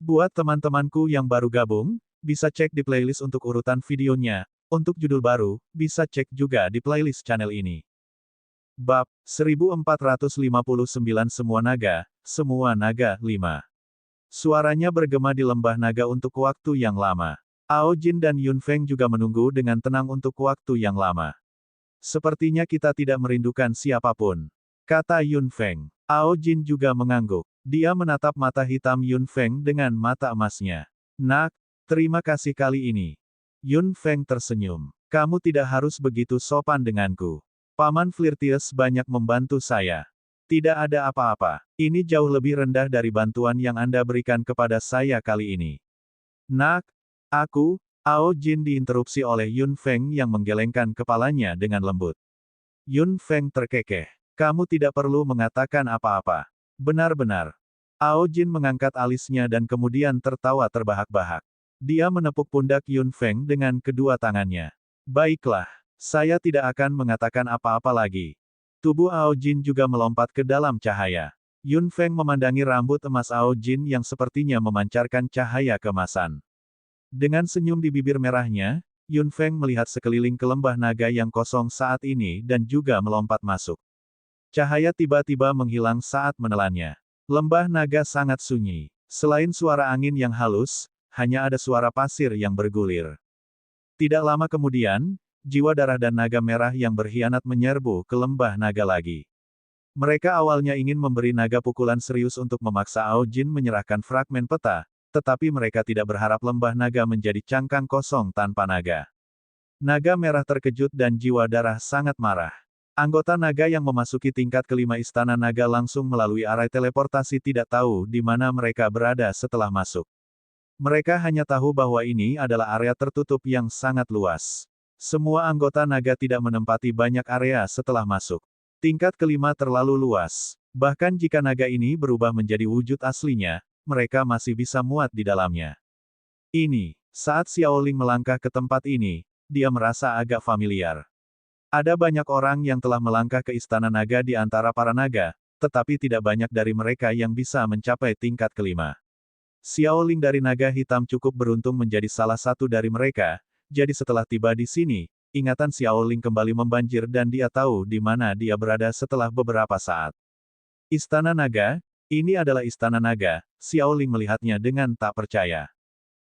Buat teman-temanku yang baru gabung, bisa cek di playlist untuk urutan videonya. Untuk judul baru, bisa cek juga di playlist channel ini. Bab 1459 Semua Naga 5. Suaranya bergema di lembah naga untuk waktu yang lama. Ao Jin dan Yun Feng juga menunggu dengan tenang untuk waktu yang lama. Sepertinya kita tidak merindukan siapapun, kata Yun Feng. Ao Jin juga mengangguk. Dia menatap mata hitam Yun Feng dengan mata emasnya. Nak, terima kasih kali ini. Yun Feng tersenyum. Kamu tidak harus begitu sopan denganku. Paman Flirtius banyak membantu saya. Tidak ada apa-apa. Ini jauh lebih rendah dari bantuan yang Anda berikan kepada saya kali ini. Nak, aku, Ao Jin diinterupsi oleh Yun Feng yang menggelengkan kepalanya dengan lembut. Yun Feng terkekeh. Kamu tidak perlu mengatakan apa-apa. Benar-benar. Ao Jin mengangkat alisnya dan kemudian tertawa terbahak-bahak. Dia menepuk pundak Yun Feng dengan kedua tangannya. Baiklah, saya tidak akan mengatakan apa-apa lagi. Tubuh Ao Jin juga melompat ke dalam cahaya. Yun Feng memandangi rambut emas Ao Jin yang sepertinya memancarkan cahaya keemasan. Dengan senyum di bibir merahnya, Yun Feng melihat sekeliling ke lembah naga yang kosong saat ini dan juga melompat masuk. Cahaya tiba-tiba menghilang saat menelannya. Lembah naga sangat sunyi. Selain suara angin yang halus, hanya ada suara pasir yang bergulir. Tidak lama kemudian, jiwa darah dan naga merah yang berkhianat menyerbu ke lembah naga lagi. Mereka awalnya ingin memberi naga pukulan serius untuk memaksa Ao Jin menyerahkan fragmen peta, tetapi mereka tidak berharap lembah naga menjadi cangkang kosong tanpa naga. Naga merah terkejut dan jiwa darah sangat marah. Anggota naga yang memasuki tingkat kelima istana naga langsung melalui arai teleportasi tidak tahu di mana mereka berada setelah masuk. Mereka hanya tahu bahwa ini adalah area tertutup yang sangat luas. Semua anggota naga tidak menempati banyak area setelah masuk. Tingkat kelima terlalu luas. Bahkan jika naga ini berubah menjadi wujud aslinya, mereka masih bisa muat di dalamnya. Saat Xiaoling melangkah ke tempat ini, dia merasa agak familiar. Ada banyak orang yang telah melangkah ke istana naga di antara para naga, tetapi tidak banyak dari mereka yang bisa mencapai tingkat kelima. Xiaoling dari naga hitam cukup beruntung menjadi salah satu dari mereka, jadi setelah tiba di sini, ingatan Xiaoling kembali membanjir dan dia tahu di mana dia berada setelah beberapa saat. Istana naga, ini adalah istana naga, Xiaoling melihatnya dengan tak percaya.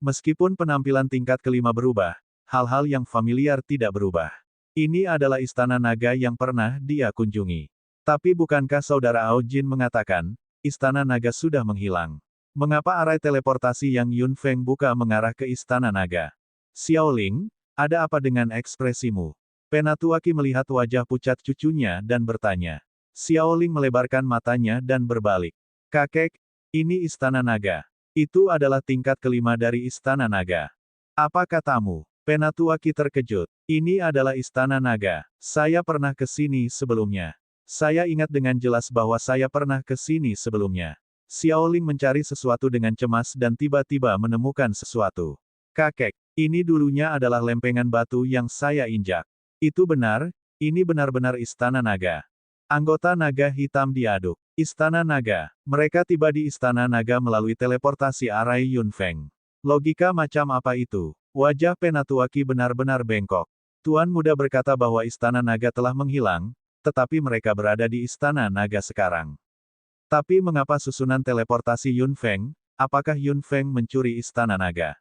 Meskipun penampilan tingkat kelima berubah, hal-hal yang familiar tidak berubah. Ini adalah istana naga yang pernah dia kunjungi. Tapi bukankah saudara Ao Jin mengatakan, istana naga sudah menghilang? Mengapa arai teleportasi yang Yun Feng buka mengarah ke istana naga? Xiaoling, ada apa dengan ekspresimu? Penatuaki melihat wajah pucat cucunya dan bertanya. Xiaoling melebarkan matanya dan berbalik. Kakek, ini istana naga. Itu adalah tingkat kelima dari istana naga. Apa katamu? Penatuaki terkejut. Ini adalah istana naga. Saya pernah ke sini sebelumnya. Saya ingat dengan jelas bahwa saya pernah ke sini sebelumnya. Xiaoling mencari sesuatu dengan cemas dan tiba-tiba menemukan sesuatu. Kakek, ini dulunya adalah lempengan batu yang saya injak. Itu benar, ini benar-benar istana naga. Anggota naga hitam diaduk. Istana naga. Mereka tiba di istana naga melalui teleportasi arai Yun Feng. Logika macam apa itu? Wajah Penatuaki benar-benar bengkok. Tuan muda berkata bahwa istana naga telah menghilang, tetapi mereka berada di istana naga sekarang. Tapi mengapa susunan teleportasi Yun Feng? Apakah Yun Feng mencuri istana naga?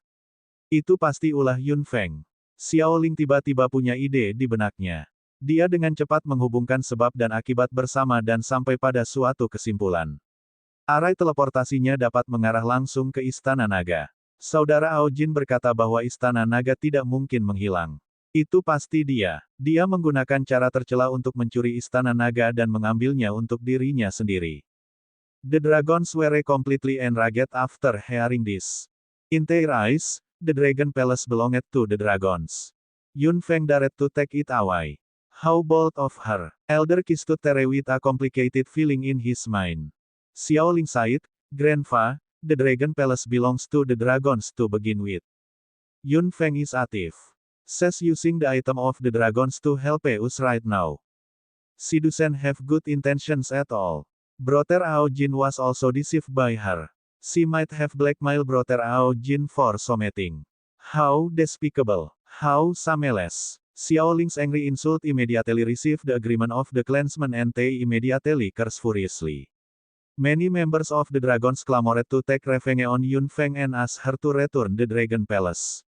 Itu pasti ulah Yun Feng. Xiaoling tiba-tiba punya ide di benaknya. Dia dengan cepat menghubungkan sebab dan akibat bersama dan sampai pada suatu kesimpulan. Arai teleportasinya dapat mengarah langsung ke istana naga. Saudara Ao Jin berkata bahwa istana naga tidak mungkin menghilang. Itu pasti dia. Dia menggunakan cara tercela untuk mencuri istana naga dan mengambilnya untuk dirinya sendiri. The dragons were completely enraged after hearing this. In their eyes, the dragon palace belonged to the dragons. Yun Feng dared to take it away. How bold of her. Elder stood there with a complicated feeling in his mind. Xiaoling sighed, Grandpa, the dragon palace belongs to the dragons to begin with. Yun Feng is a thief. Says using the item of the dragons to help us right now. She doesn't have good intentions at all. Brother Ao Jin was also deceived by her. She might have blackmailed brother Ao Jin for something. How despicable. How shameless. Xiao Ling's angry insult immediately received the agreement of the clansmen and they immediately cursed furiously. Many members of the Dragons clamored to take revenge on Yun Feng and asked her to return the Dragon Palace.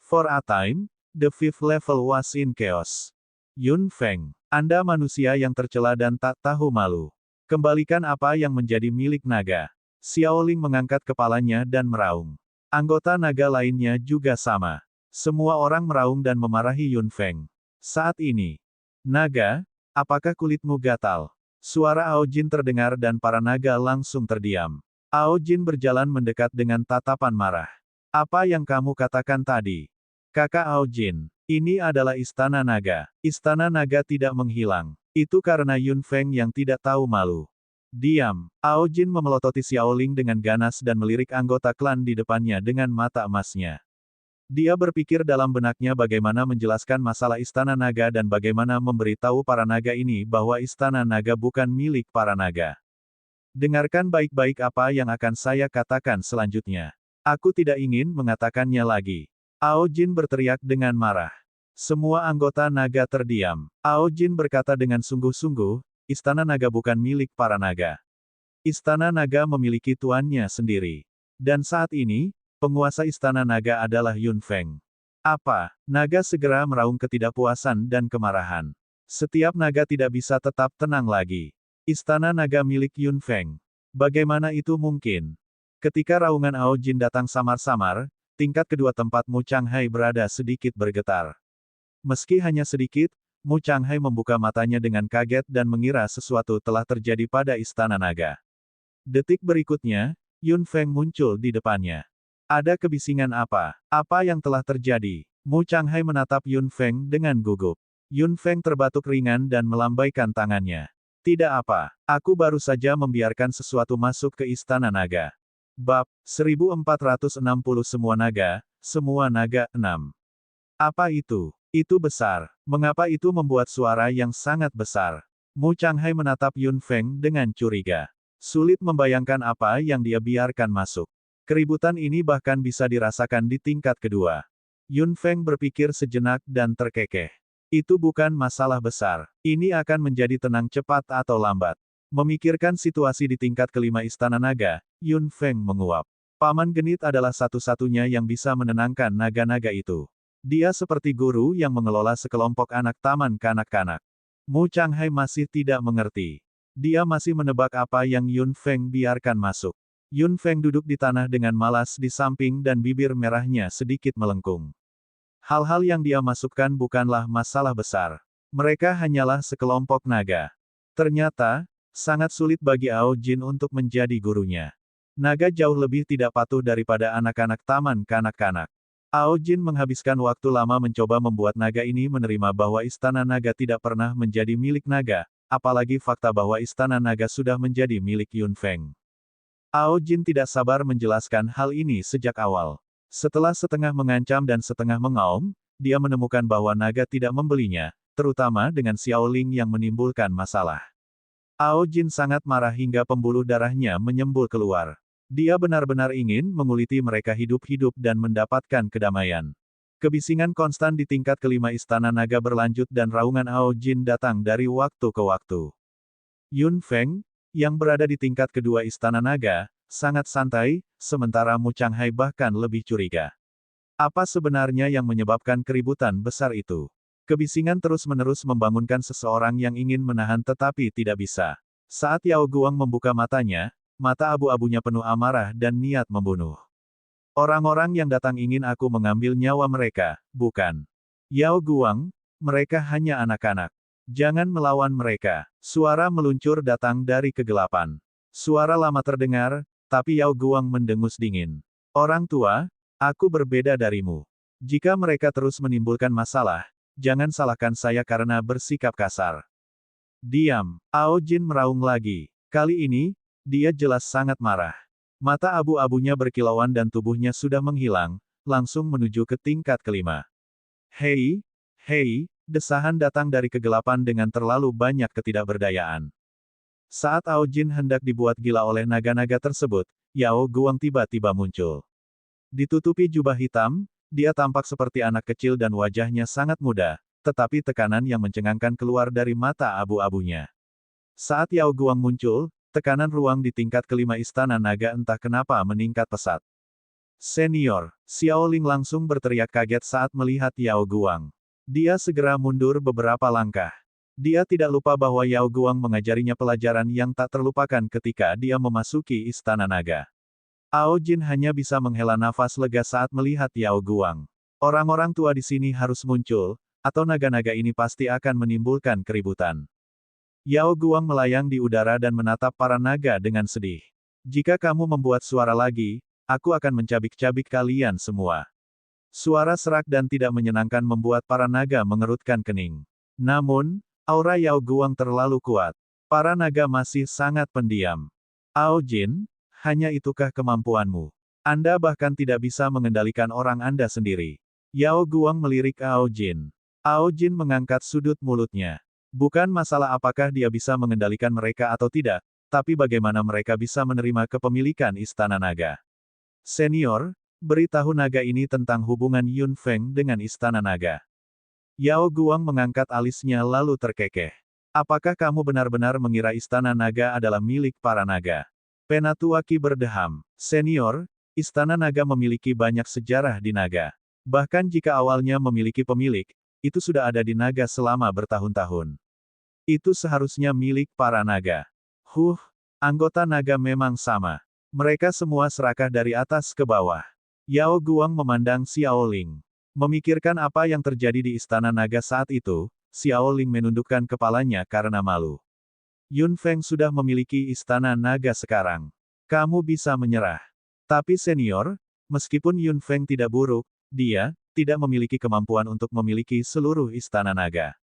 For a time, the fifth level was in chaos. Yun Feng, Anda manusia yang tercela dan tak tahu malu. Kembalikan apa yang menjadi milik naga. Xiao Ling mengangkat kepalanya dan meraung. Anggota naga lainnya juga sama. Semua orang meraung dan memarahi Yun Feng. Saat ini, naga, apakah kulitmu gatal? Suara Ao Jin terdengar dan para naga langsung terdiam. Ao Jin berjalan mendekat dengan tatapan marah. Apa yang kamu katakan tadi? Kakak Ao Jin, ini adalah istana naga. Istana naga tidak menghilang. Itu karena Yun Feng yang tidak tahu malu. Diam. Ao Jin memelototi Xiao Ling dengan ganas dan melirik anggota klan di depannya dengan mata emasnya. Dia berpikir dalam benaknya bagaimana menjelaskan masalah istana naga dan bagaimana memberitahu para naga ini bahwa istana naga bukan milik para naga. Dengarkan baik-baik apa yang akan saya katakan selanjutnya. Aku tidak ingin mengatakannya lagi. Ao Jin berteriak dengan marah. Semua anggota naga terdiam. Ao Jin berkata dengan sungguh-sungguh, istana naga bukan milik para naga. Istana naga memiliki tuannya sendiri. Dan saat ini, penguasa istana naga adalah Yun Feng. Apa? Naga segera meraung ketidakpuasan dan kemarahan. Setiap naga tidak bisa tetap tenang lagi. Istana naga milik Yun Feng. Bagaimana itu mungkin? Ketika raungan Ao Jin datang samar-samar, tingkat kedua tempat Mu Changhai berada sedikit bergetar. Meski hanya sedikit, Mu Changhai membuka matanya dengan kaget dan mengira sesuatu telah terjadi pada istana naga. Detik berikutnya, Yun Feng muncul di depannya. Ada kebisingan apa? Apa yang telah terjadi? Mu Changhai menatap Yun Feng dengan gugup. Yun Feng terbatuk ringan dan melambaikan tangannya. Tidak apa, aku baru saja membiarkan sesuatu masuk ke istana naga. Bab 1460 Semua naga 6. Apa itu? Itu besar. Mengapa itu membuat suara yang sangat besar? Mu Changhai menatap Yun Feng dengan curiga. Sulit membayangkan apa yang dia biarkan masuk. Keributan ini bahkan bisa dirasakan di tingkat kedua. Yun Feng berpikir sejenak dan terkekeh. Itu bukan masalah besar. Ini akan menjadi tenang cepat atau lambat. Memikirkan situasi di tingkat kelima istana naga, Yun Feng menguap. Paman Genit adalah satu-satunya yang bisa menenangkan naga-naga itu. Dia seperti guru yang mengelola sekelompok anak taman kanak-kanak. Mu Changhai masih tidak mengerti. Dia masih menebak apa yang Yun Feng biarkan masuk. Yun Feng duduk di tanah dengan malas di samping dan bibir merahnya sedikit melengkung. Hal-hal yang dia masukkan bukanlah masalah besar. Mereka hanyalah sekelompok naga. Ternyata, sangat sulit bagi Ao Jin untuk menjadi gurunya. Naga jauh lebih tidak patuh daripada anak-anak taman kanak-kanak. Ao Jin menghabiskan waktu lama mencoba membuat naga ini menerima bahwa istana naga tidak pernah menjadi milik naga, apalagi fakta bahwa istana naga sudah menjadi milik Yun Feng. Ao Jin tidak sabar menjelaskan hal ini sejak awal. Setelah setengah mengancam dan setengah mengaum, dia menemukan bahwa naga tidak membelinya, terutama dengan Xiao Ling yang menimbulkan masalah. Ao Jin sangat marah hingga pembuluh darahnya menyembul keluar. Dia benar-benar ingin menguliti mereka hidup-hidup dan mendapatkan kedamaian. Kebisingan konstan di tingkat kelima istana naga berlanjut dan raungan Ao Jin datang dari waktu ke waktu. Yun Feng, yang berada di tingkat kedua istana naga, sangat santai, sementara Mu Changhai bahkan lebih curiga. Apa sebenarnya yang menyebabkan keributan besar itu? Kebisingan terus-menerus membangunkan seseorang yang ingin menahan tetapi tidak bisa. Saat Yao Guang membuka matanya, mata abu-abunya penuh amarah dan niat membunuh. Orang-orang yang datang ingin aku mengambil nyawa mereka, bukan? Yao Guang, mereka hanya anak-anak. Jangan melawan mereka. Suara meluncur datang dari kegelapan. Suara lama terdengar, tapi Yao Guang mendengus dingin. Orang tua, aku berbeda darimu. Jika mereka terus menimbulkan masalah, jangan salahkan saya karena bersikap kasar. Diam. Ao Jin meraung lagi. Kali ini, dia jelas sangat marah. Mata abu-abunya berkilauan dan tubuhnya sudah menghilang, langsung menuju ke tingkat kelima. Hei, hei, desahan datang dari kegelapan dengan terlalu banyak ketidakberdayaan. Saat Ao Jin hendak dibuat gila oleh naga-naga tersebut, Yao Guang tiba-tiba muncul. Ditutupi jubah hitam, dia tampak seperti anak kecil dan wajahnya sangat muda, tetapi tekanan yang mencengangkan keluar dari mata abu-abunya. Saat Yao Guang muncul, tekanan ruang di tingkat kelima Istana Naga entah kenapa meningkat pesat. Senior, Xiao Ling langsung berteriak kaget saat melihat Yao Guang. Dia segera mundur beberapa langkah. Dia tidak lupa bahwa Yao Guang mengajarinya pelajaran yang tak terlupakan ketika dia memasuki Istana Naga. Ao Jin hanya bisa menghela nafas lega saat melihat Yao Guang. Orang-orang tua di sini harus muncul, atau naga-naga ini pasti akan menimbulkan keributan. Yao Guang melayang di udara dan menatap para naga dengan sedih. Jika kamu membuat suara lagi, aku akan mencabik-cabik kalian semua. Suara serak dan tidak menyenangkan membuat para naga mengerutkan kening. Namun, aura Yao Guang terlalu kuat. Para naga masih sangat pendiam. Ao Jin, hanya itukah kemampuanmu? Anda bahkan tidak bisa mengendalikan orang Anda sendiri. Yao Guang melirik Ao Jin. Ao Jin mengangkat sudut mulutnya. Bukan masalah apakah dia bisa mengendalikan mereka atau tidak, tapi bagaimana mereka bisa menerima kepemilikan Istana Naga. Senior, beritahu naga ini tentang hubungan Yun Feng dengan Istana Naga. Yao Guang mengangkat alisnya lalu terkekeh. Apakah kamu benar-benar mengira Istana Naga adalah milik para naga? Penatuaki berdeham. Senior, Istana Naga memiliki banyak sejarah di naga. Bahkan jika awalnya memiliki pemilik, itu sudah ada di naga selama bertahun-tahun. Itu seharusnya milik para naga. Anggota naga memang sama. Mereka semua serakah dari atas ke bawah. Yao Guang memandang Xiao Ling. Memikirkan apa yang terjadi di Istana Naga saat itu, Xiao Ling menundukkan kepalanya karena malu. Yun Feng sudah memiliki Istana Naga sekarang. Kamu bisa menyerah. Tapi senior, meskipun Yun Feng tidak buruk, dia tidak memiliki kemampuan untuk memiliki seluruh Istana Naga.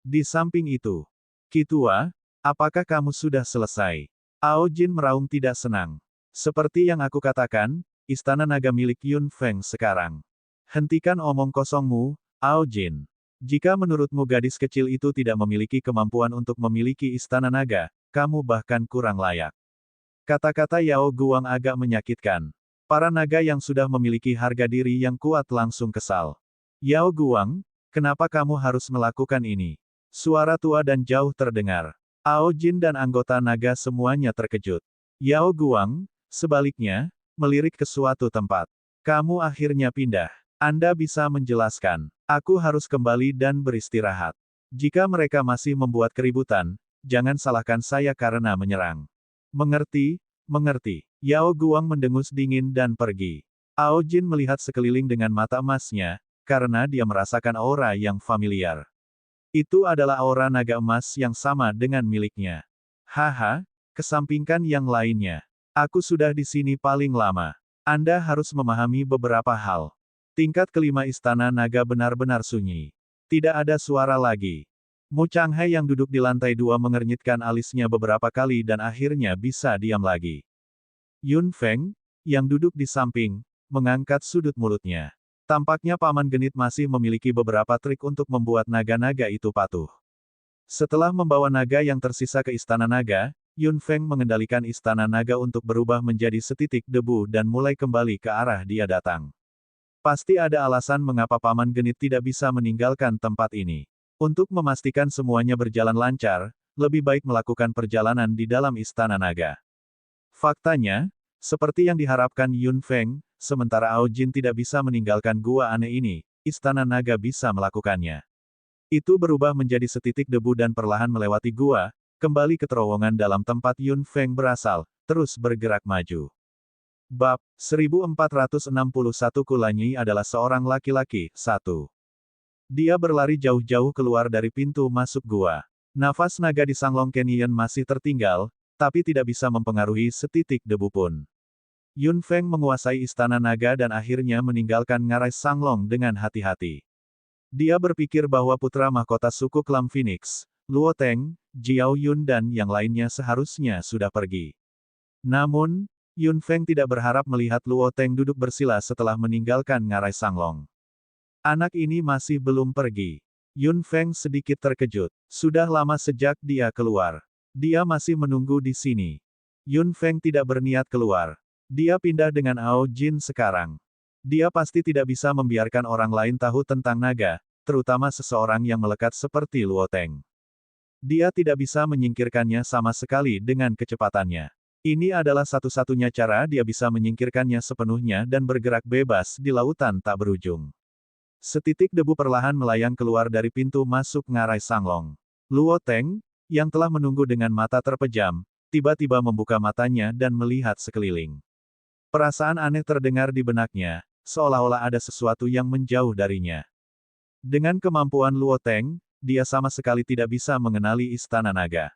Di samping itu, Kitua, apakah kamu sudah selesai? Ao Jin meraung tidak senang. Seperti yang aku katakan, Istana Naga milik Yun Feng sekarang. Hentikan omong kosongmu, Ao Jin. Jika menurutmu gadis kecil itu tidak memiliki kemampuan untuk memiliki Istana Naga, kamu bahkan kurang layak. Kata-kata Yao Guang agak menyakitkan. Para naga yang sudah memiliki harga diri yang kuat langsung kesal. Yao Guang, kenapa kamu harus melakukan ini? Suara tua dan jauh terdengar. Ao Jin dan anggota naga semuanya terkejut. Yao Guang, sebaliknya, melirik ke suatu tempat. Kamu akhirnya pindah. Anda bisa menjelaskan. Aku harus kembali dan beristirahat. Jika mereka masih membuat keributan, jangan salahkan saya karena menyerang. Mengerti? Mengerti. Yao Guang mendengus dingin dan pergi. Ao Jin melihat sekeliling dengan mata emasnya, karena dia merasakan aura yang familiar. Itu adalah aura naga emas yang sama dengan miliknya. Haha, kesampingkan yang lainnya. Aku sudah di sini paling lama. Anda harus memahami beberapa hal. Tingkat kelima Istana Naga benar-benar sunyi. Tidak ada suara lagi. Mu Changhai yang duduk di lantai 2 mengernyitkan alisnya beberapa kali dan akhirnya bisa diam lagi. Yun Feng, yang duduk di samping, mengangkat sudut mulutnya. Tampaknya Paman Genit masih memiliki beberapa trik untuk membuat naga-naga itu patuh. Setelah membawa naga yang tersisa ke Istana Naga, Yun Feng mengendalikan Istana Naga untuk berubah menjadi setitik debu dan mulai kembali ke arah dia datang. Pasti ada alasan mengapa Paman Genit tidak bisa meninggalkan tempat ini. Untuk memastikan semuanya berjalan lancar, lebih baik melakukan perjalanan di dalam Istana Naga. Faktanya, seperti yang diharapkan Yun Feng, sementara Ao Jin tidak bisa meninggalkan gua aneh ini, Istana Naga bisa melakukannya. Itu berubah menjadi setitik debu dan perlahan melewati gua, kembali ke terowongan dalam tempat Yun Feng berasal, terus bergerak maju. Bab 1461 Kulanyi adalah seorang laki-laki, 1. Dia berlari jauh-jauh keluar dari pintu masuk gua. Nafas naga di Sanglong Canyon masih tertinggal, tapi tidak bisa mempengaruhi setitik debu pun. Yun Feng menguasai Istana Naga dan akhirnya meninggalkan ngarai Sanglong dengan hati-hati. Dia berpikir bahwa putra mahkota suku Klam Phoenix, Luo Teng, Jiao Yun dan yang lainnya seharusnya sudah pergi. Namun, Yun Feng tidak berharap melihat Luo Teng duduk bersila setelah meninggalkan ngarai Sanglong. Anak ini masih belum pergi. Yun Feng sedikit terkejut. Sudah lama sejak dia keluar. Dia masih menunggu di sini. Yun Feng tidak berniat keluar. Dia pindah dengan Ao Jin sekarang. Dia pasti tidak bisa membiarkan orang lain tahu tentang naga, terutama seseorang yang melekat seperti Luo Teng. Dia tidak bisa menyingkirkannya sama sekali dengan kecepatannya. Ini adalah satu-satunya cara dia bisa menyingkirkannya sepenuhnya dan bergerak bebas di lautan tak berujung. Setitik debu perlahan melayang keluar dari pintu masuk ngarai Sanglong. Luo Teng, yang telah menunggu dengan mata terpejam, tiba-tiba membuka matanya dan melihat sekeliling. Perasaan aneh terdengar di benaknya, seolah-olah ada sesuatu yang menjauh darinya. Dengan kemampuan Luo Teng, dia sama sekali tidak bisa mengenali Istana Naga.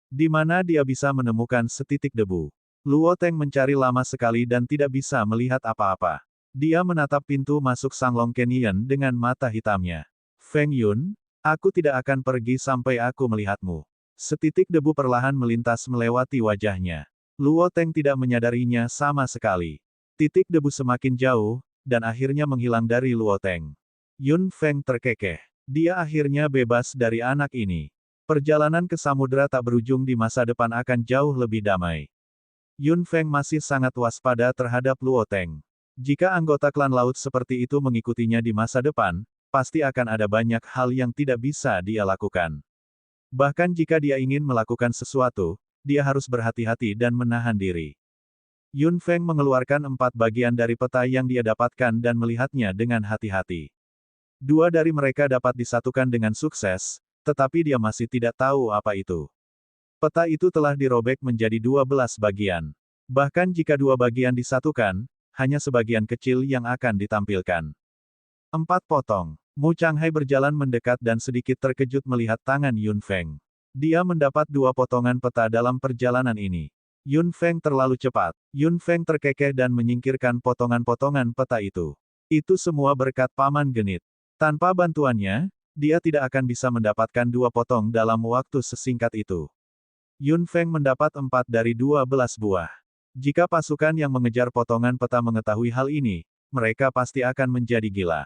Di mana dia bisa menemukan setitik debu. Luo Teng mencari lama sekali dan tidak bisa melihat apa-apa. Dia menatap pintu masuk Sanglong Canyon dengan mata hitamnya. Feng Yun, aku tidak akan pergi sampai aku melihatmu. Setitik debu perlahan melintas melewati wajahnya. Luo Teng tidak menyadarinya sama sekali. Titik debu semakin jauh, dan akhirnya menghilang dari Luo Teng. Yun Feng terkekeh. Dia akhirnya bebas dari anak ini. Perjalanan ke samudera tak berujung di masa depan akan jauh lebih damai. Yun Feng masih sangat waspada terhadap Luo Teng. Jika anggota klan laut seperti itu mengikutinya di masa depan, pasti akan ada banyak hal yang tidak bisa dia lakukan. Bahkan jika dia ingin melakukan sesuatu, dia harus berhati-hati dan menahan diri. Yun Feng mengeluarkan 4 bagian dari peta yang dia dapatkan dan melihatnya dengan hati-hati. 2 dari mereka dapat disatukan dengan sukses, tetapi dia masih tidak tahu apa itu. Peta itu telah dirobek menjadi 12 bagian. Bahkan jika 2 bagian disatukan, hanya sebagian kecil yang akan ditampilkan. 4 potong. Mu Changhai berjalan mendekat dan sedikit terkejut melihat tangan Yun Feng. Dia mendapat 2 potongan peta dalam perjalanan ini. Yun Feng terlalu cepat. Yun Feng terkekeh dan menyingkirkan potongan-potongan peta itu. Itu semua berkat Paman Genit. Tanpa bantuannya, dia tidak akan bisa mendapatkan 2 potong dalam waktu sesingkat itu. Yun Feng mendapat 4 dari 12 buah. Jika pasukan yang mengejar potongan peta mengetahui hal ini, mereka pasti akan menjadi gila.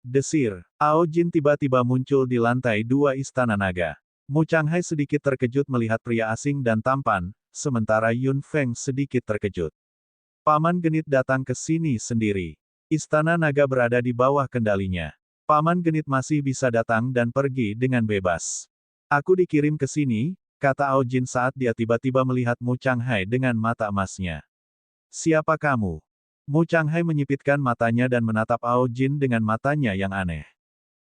Desir, Ao Jin tiba-tiba muncul di lantai 2 Istana Naga. Mu Changhai sedikit terkejut melihat pria asing dan tampan, sementara Yun Feng sedikit terkejut. Paman Genit datang ke sini sendiri. Istana Naga berada di bawah kendalinya. Paman Genit masih bisa datang dan pergi dengan bebas. Aku dikirim ke sini, kata Ao Jin saat dia tiba-tiba melihat Mu Changhai dengan mata emasnya. Siapa kamu? Mu Changhai menyipitkan matanya dan menatap Ao Jin dengan matanya yang aneh.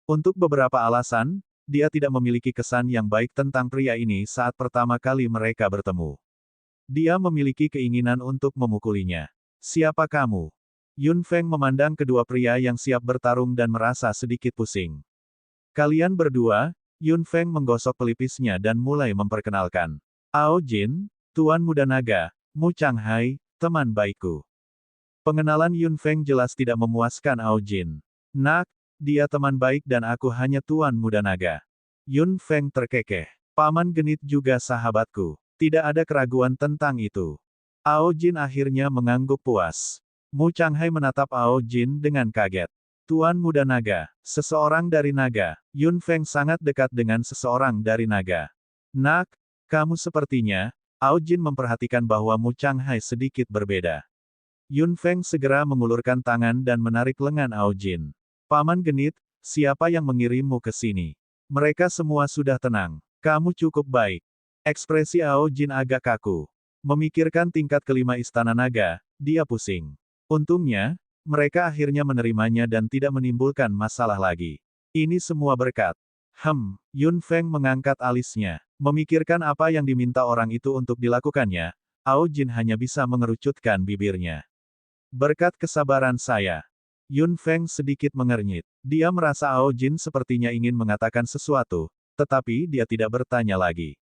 Untuk beberapa alasan, dia tidak memiliki kesan yang baik tentang pria ini saat pertama kali mereka bertemu. Dia memiliki keinginan untuk memukulinya. Siapa kamu? Yun Feng memandang kedua pria yang siap bertarung dan merasa sedikit pusing. Kalian berdua, Yun Feng menggosok pelipisnya dan mulai memperkenalkan. Ao Jin, Tuan Muda Naga, Mu Changhai, teman baikku. Pengenalan Yun Feng jelas tidak memuaskan Ao Jin. Nak, dia teman baik dan aku hanya Tuan Muda Naga. Yun Feng terkekeh. Paman Genit juga sahabatku. Tidak ada keraguan tentang itu. Ao Jin akhirnya mengangguk puas. Mu Changhai menatap Ao Jin dengan kaget. Tuan Muda Naga, seseorang dari naga. Yun Feng sangat dekat dengan seseorang dari naga. Nak, kamu sepertinya, Ao Jin memperhatikan bahwa Mu Changhai sedikit berbeda. Yun Feng segera mengulurkan tangan dan menarik lengan Ao Jin. Paman Genit, siapa yang mengirimmu ke sini? Mereka semua sudah tenang. Kamu cukup baik. Ekspresi Ao Jin agak kaku. Memikirkan tingkat kelima Istana Naga, dia pusing. Untungnya, mereka akhirnya menerimanya dan tidak menimbulkan masalah lagi. Ini semua berkat. Yun Feng mengangkat alisnya. Memikirkan apa yang diminta orang itu untuk dilakukannya, Ao Jin hanya bisa mengerucutkan bibirnya. Berkat kesabaran saya. Yun Feng sedikit mengernyit. Dia merasa Ao Jin sepertinya ingin mengatakan sesuatu, tetapi dia tidak bertanya lagi.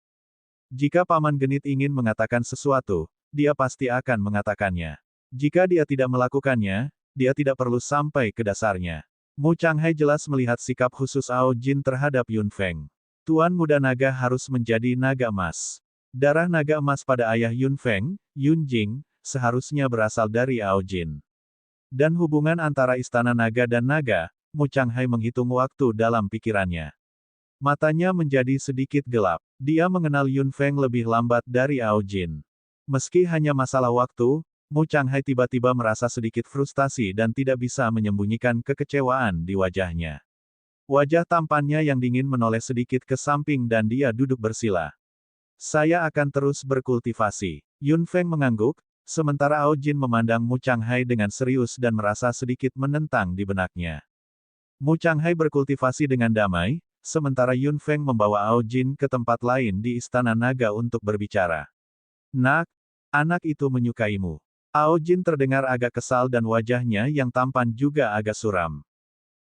Jika Paman Genit ingin mengatakan sesuatu, dia pasti akan mengatakannya. Jika dia tidak melakukannya, dia tidak perlu sampai ke dasarnya. Mu Changhai jelas melihat sikap khusus Ao Jin terhadap Yun Feng. Tuan Muda Naga harus menjadi naga emas. Darah naga emas pada ayah Yun Feng, Yun Jing, seharusnya berasal dari Ao Jin. Dan hubungan antara Istana Naga dan naga, Mu Changhai menghitung waktu dalam pikirannya. Matanya menjadi sedikit gelap. Dia mengenal Yun Feng lebih lambat dari Ao Jin. Meski hanya masalah waktu, Mu Changhai tiba-tiba merasa sedikit frustasi dan tidak bisa menyembunyikan kekecewaan di wajahnya. Wajah tampannya yang dingin menoleh sedikit ke samping dan dia duduk bersila. Saya akan terus berkultivasi. Yun Feng mengangguk, sementara Ao Jin memandang Mu Changhai dengan serius dan merasa sedikit menentang di benaknya. Mu Changhai berkultivasi dengan damai, sementara Yun Feng membawa Ao Jin ke tempat lain di Istana Naga untuk berbicara. Nak, anak itu menyukaimu. Ao Jin terdengar agak kesal dan wajahnya yang tampan juga agak suram.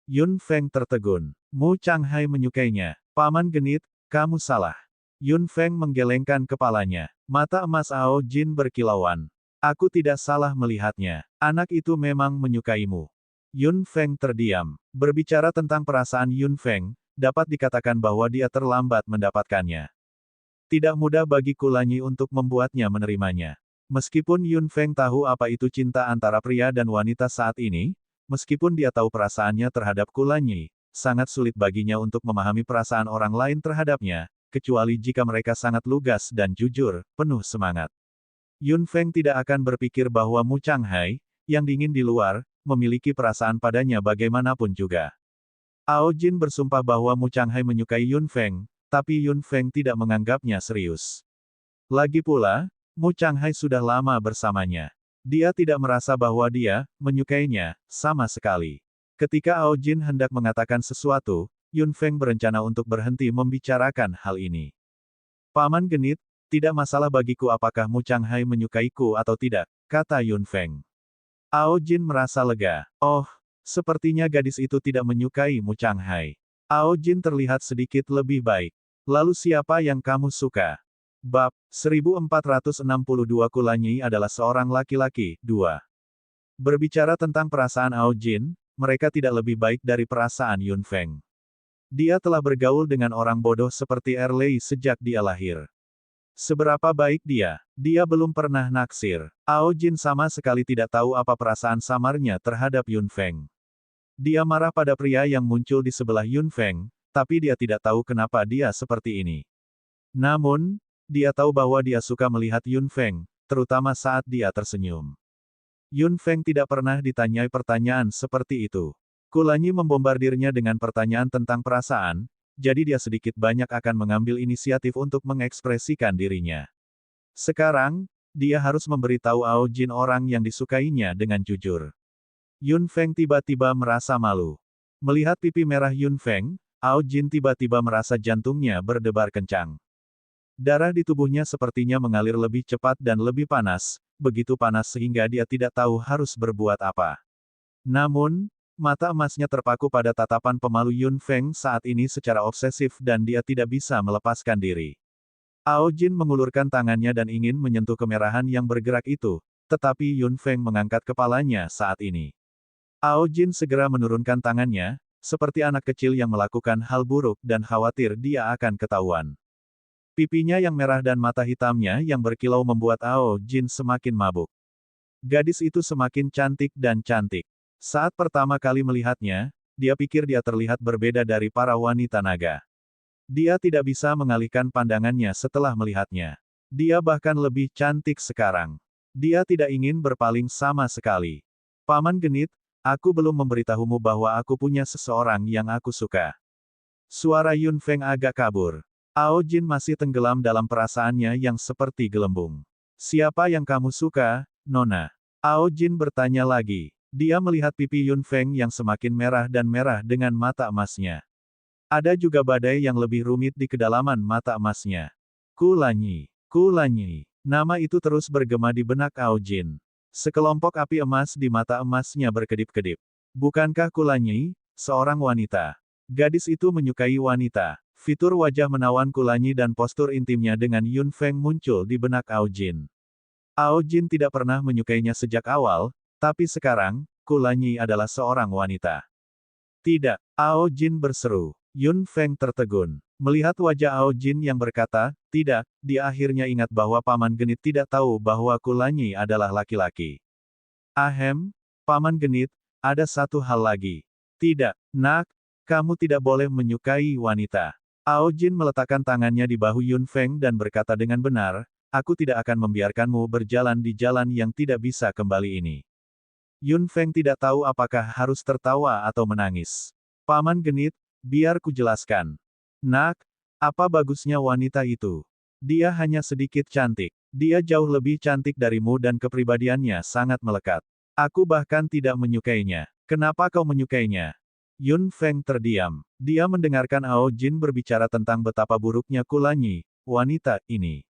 Yun Feng tertegun. Mu Changhai menyukainya. Paman genit, kamu salah. Yun Feng menggelengkan kepalanya. Mata emas Ao Jin berkilauan. Aku tidak salah melihatnya. Anak itu memang menyukaimu. Yun Feng terdiam. Berbicara tentang perasaan Yun Feng, dapat dikatakan bahwa dia terlambat mendapatkannya. Tidak mudah bagi Kulanyi untuk membuatnya menerimanya. Meskipun Yun Feng tahu apa itu cinta antara pria dan wanita saat ini, meskipun dia tahu perasaannya terhadap Kulanyi, sangat sulit baginya untuk memahami perasaan orang lain terhadapnya, kecuali jika mereka sangat lugas dan jujur, penuh semangat. Yun Feng tidak akan berpikir bahwa Mu Changhai, yang dingin di luar, memiliki perasaan padanya bagaimanapun juga. Ao Jin bersumpah bahwa Mu Changhai menyukai Yun Feng, tapi Yun Feng tidak menganggapnya serius. Lagi pula, Mu Changhai sudah lama bersamanya. Dia tidak merasa bahwa dia menyukainya sama sekali. Ketika Ao Jin hendak mengatakan sesuatu, Yun Feng berencana untuk berhenti membicarakan hal ini. Paman genit, tidak masalah bagiku apakah Mu Changhai menyukaiku atau tidak, kata Yun Feng. Ao Jin merasa lega. Oh, sepertinya gadis itu tidak menyukai Mu Changhai. Ao Jin terlihat sedikit lebih baik. Lalu siapa yang kamu suka? Bab 1462 Kulanyi adalah seorang laki-laki. 2. Berbicara tentang perasaan Ao Jin, mereka tidak lebih baik dari perasaan Yun Feng. Dia telah bergaul dengan orang bodoh seperti Erlei sejak dia lahir. Seberapa baik dia? Dia belum pernah naksir. Ao Jin sama sekali tidak tahu apa perasaan samarnya terhadap Yun Feng. Dia marah pada pria yang muncul di sebelah Yun Feng, tapi dia tidak tahu kenapa dia seperti ini. Namun, dia tahu bahwa dia suka melihat Yun Feng, terutama saat dia tersenyum. Yun Feng tidak pernah ditanyai pertanyaan seperti itu. Kulanyi membombardirnya dengan pertanyaan tentang perasaan, jadi dia sedikit banyak akan mengambil inisiatif untuk mengekspresikan dirinya. Sekarang, dia harus memberitahu Ao Jin orang yang disukainya dengan jujur. Yun Feng tiba-tiba merasa malu. Melihat pipi merah Yun Feng, Ao Jin tiba-tiba merasa jantungnya berdebar kencang. Darah di tubuhnya sepertinya mengalir lebih cepat dan lebih panas, begitu panas sehingga dia tidak tahu harus berbuat apa. Namun, mata emasnya terpaku pada tatapan pemalu Yun Feng saat ini secara obsesif dan dia tidak bisa melepaskan diri. Ao Jin mengulurkan tangannya dan ingin menyentuh kemerahan yang bergerak itu, tetapi Yun Feng mengangkat kepalanya saat ini. Ao Jin segera menurunkan tangannya, seperti anak kecil yang melakukan hal buruk dan khawatir dia akan ketahuan. Pipinya yang merah dan mata hitamnya yang berkilau membuat Ao Jin semakin mabuk. Gadis itu semakin cantik dan cantik. Saat pertama kali melihatnya, dia pikir dia terlihat berbeda dari para wanita naga. Dia tidak bisa mengalihkan pandangannya setelah melihatnya. Dia bahkan lebih cantik sekarang. Dia tidak ingin berpaling sama sekali. Paman genit, aku belum memberitahumu bahwa aku punya seseorang yang aku suka. Suara Yun Feng agak kabur. Ao Jin masih tenggelam dalam perasaannya yang seperti gelembung. Siapa yang kamu suka, Nona? Ao Jin bertanya lagi. Dia melihat pipi Yun Feng yang semakin merah dan merah dengan mata emasnya. Ada juga badai yang lebih rumit di kedalaman mata emasnya. Kulanyi. Kulanyi. Nama itu terus bergema di benak Ao Jin. Sekelompok api emas di mata emasnya berkedip-kedip. Bukankah Kulanyi, seorang wanita? Gadis itu menyukai wanita. Fitur wajah menawan Kulanyi dan postur intimnya dengan Yun Feng muncul di benak Ao Jin. Ao Jin tidak pernah menyukainya sejak awal, tapi sekarang, Kulanyi adalah seorang wanita. Tidak, Ao Jin berseru. Yun Feng tertegun. Melihat wajah Ao Jin yang berkata, tidak, dia akhirnya ingat bahwa Paman Genit tidak tahu bahwa Kulanyi adalah laki-laki. Ahem, Paman Genit, ada satu hal lagi. Tidak, nak, kamu tidak boleh menyukai wanita. Ao Jin meletakkan tangannya di bahu Yun Feng dan berkata dengan benar, aku tidak akan membiarkanmu berjalan di jalan yang tidak bisa kembali ini. Yun Feng tidak tahu apakah harus tertawa atau menangis. Paman genit, biar ku jelaskan. Nak, apa bagusnya wanita itu? Dia hanya sedikit cantik. Dia jauh lebih cantik darimu dan kepribadiannya sangat melekat. Aku bahkan tidak menyukainya. Kenapa kau menyukainya? Yun Feng terdiam. Dia mendengarkan Ao Jin berbicara tentang betapa buruknya Kulanyi, wanita ini.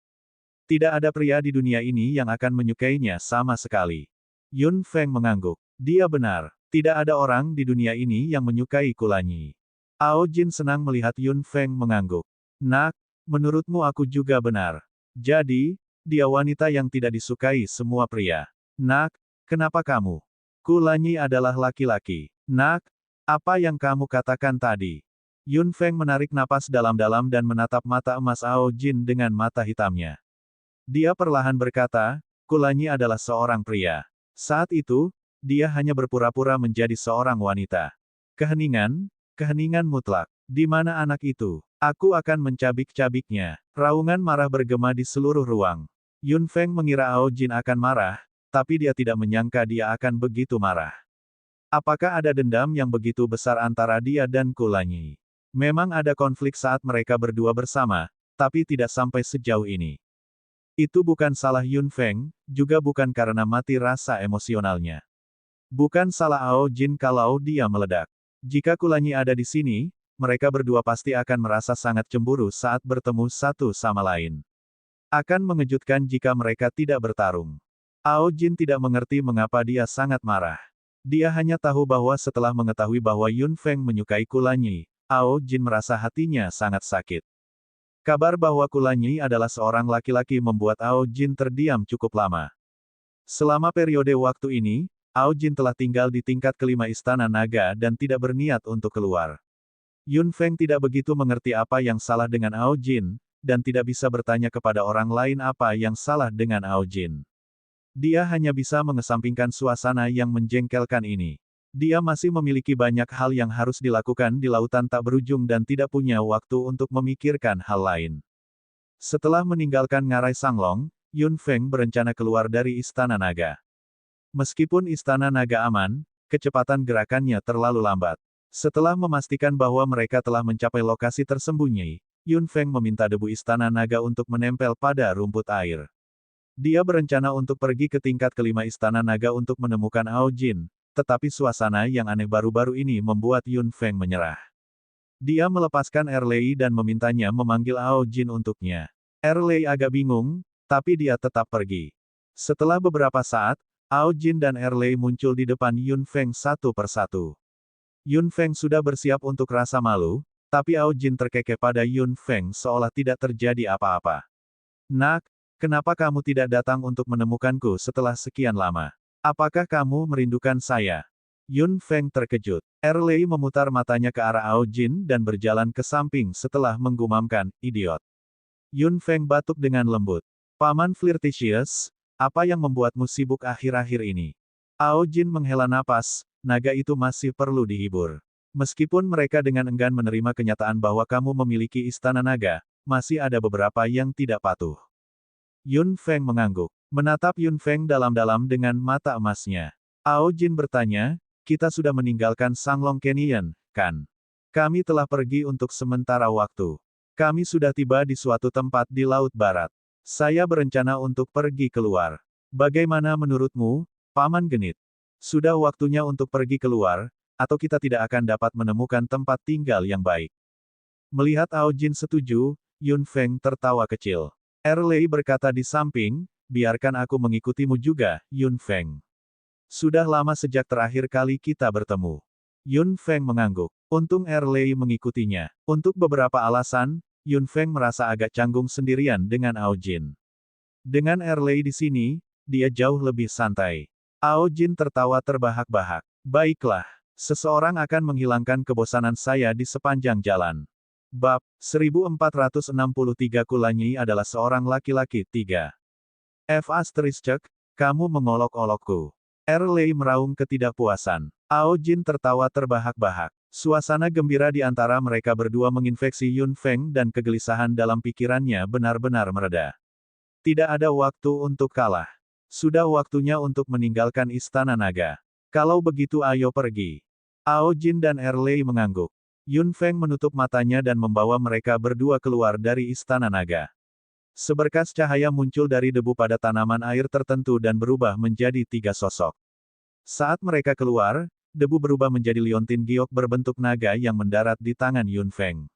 Tidak ada pria di dunia ini yang akan menyukainya sama sekali. Yun Feng mengangguk. Dia benar. Tidak ada orang di dunia ini yang menyukai Kulanyi. Ao Jin senang melihat Yun Feng mengangguk. Nak, menurutmu aku juga benar. Jadi, dia wanita yang tidak disukai semua pria. Nak, kenapa kamu? Kulanyi adalah laki-laki. Nak, apa yang kamu katakan tadi? Yun Feng menarik napas dalam-dalam dan menatap mata emas Ao Jin dengan mata hitamnya. Dia perlahan berkata, Kulanyi adalah seorang pria. Saat itu, dia hanya berpura-pura menjadi seorang wanita. Keheningan mutlak. Di mana anak itu? Aku akan mencabik-cabiknya. Raungan marah bergema di seluruh ruang. Yun Feng mengira Ao Jin akan marah, tapi dia tidak menyangka dia akan begitu marah. Apakah ada dendam yang begitu besar antara dia dan Kulanyi? Memang ada konflik saat mereka berdua bersama, tapi tidak sampai sejauh ini. Itu bukan salah Yun Feng, juga bukan karena mati rasa emosionalnya. Bukan salah Ao Jin kalau dia meledak. Jika Kulanyi ada di sini, mereka berdua pasti akan merasa sangat cemburu saat bertemu satu sama lain. Akan mengejutkan jika mereka tidak bertarung. Ao Jin tidak mengerti mengapa dia sangat marah. Dia hanya tahu bahwa setelah mengetahui bahwa Yun Feng menyukai Kulanyi, Ao Jin merasa hatinya sangat sakit. Kabar bahwa Kulanyi adalah seorang laki-laki membuat Ao Jin terdiam cukup lama. Selama periode waktu ini, Ao Jin telah tinggal di tingkat kelima Istana Naga dan tidak berniat untuk keluar. Yun Feng tidak begitu mengerti apa yang salah dengan Ao Jin, dan tidak bisa bertanya kepada orang lain apa yang salah dengan Ao Jin. Dia hanya bisa mengesampingkan suasana yang menjengkelkan ini. Dia masih memiliki banyak hal yang harus dilakukan di lautan tak berujung dan tidak punya waktu untuk memikirkan hal lain. Setelah meninggalkan Ngarai Sanglong, Yun Feng berencana keluar dari Istana Naga. Meskipun Istana Naga aman, kecepatan gerakannya terlalu lambat. Setelah memastikan bahwa mereka telah mencapai lokasi tersembunyi, Yun Feng meminta debu Istana Naga untuk menempel pada rumput air. Dia berencana untuk pergi ke tingkat kelima Istana Naga untuk menemukan Ao Jin, tetapi suasana yang aneh baru-baru ini membuat Yun Feng menyerah. Dia melepaskan Erlei dan memintanya memanggil Ao Jin untuknya. Erlei agak bingung, tapi dia tetap pergi. Setelah beberapa saat, Ao Jin dan Erlei muncul di depan Yun Feng satu persatu. Yun Feng sudah bersiap untuk rasa malu, tapi Ao Jin terkekeh pada Yun Feng seolah tidak terjadi apa-apa. Nak, kenapa kamu tidak datang untuk menemukanku setelah sekian lama? Apakah kamu merindukan saya? Yun Feng terkejut. Erlei memutar matanya ke arah Ao Jin dan berjalan ke samping setelah menggumamkan, idiot. Yun Feng batuk dengan lembut. Paman flirtatious, apa yang membuatmu sibuk akhir-akhir ini? Ao Jin menghela napas, naga itu masih perlu dihibur. Meskipun mereka dengan enggan menerima kenyataan bahwa kamu memiliki istana naga, masih ada beberapa yang tidak patuh. Yun Feng mengangguk. Menatap Yun Feng dalam-dalam dengan mata emasnya. Ao Jin bertanya, kita sudah meninggalkan Sanglong Canyon, kan? Kami telah pergi untuk sementara waktu. Kami sudah tiba di suatu tempat di Laut Barat. Saya berencana untuk pergi keluar. Bagaimana menurutmu, Paman Genit? Sudah waktunya untuk pergi keluar, atau kita tidak akan dapat menemukan tempat tinggal yang baik. Melihat Ao Jin setuju, Yun Feng tertawa kecil. Erlei berkata di samping, biarkan aku mengikutimu juga, Yun Feng. Sudah lama sejak terakhir kali kita bertemu. Yun Feng mengangguk. Untung Erlei mengikutinya. Untuk beberapa alasan, Yun Feng merasa agak canggung sendirian dengan Ao Jin. Dengan Erlei di sini, dia jauh lebih santai. Ao Jin tertawa terbahak-bahak. Baiklah, seseorang akan menghilangkan kebosanan saya di sepanjang jalan. Bab 1463 Kulanyi adalah seorang laki-laki 3. Kamu mengolok-olokku. Erlei meraung ketidakpuasan. Ao Jin tertawa terbahak-bahak. Suasana gembira di antara mereka berdua menginfeksi Yun Feng dan kegelisahan dalam pikirannya benar-benar mereda. Tidak ada waktu untuk kalah. Sudah waktunya untuk meninggalkan Istana Naga. Kalau begitu ayo pergi. Ao Jin dan Erlei mengangguk. Yun Feng menutup matanya dan membawa mereka berdua keluar dari Istana Naga. Seberkas cahaya muncul dari debu pada tanaman air tertentu dan berubah menjadi 3 sosok. Saat mereka keluar, debu berubah menjadi liontin giok berbentuk naga yang mendarat di tangan Yun Feng.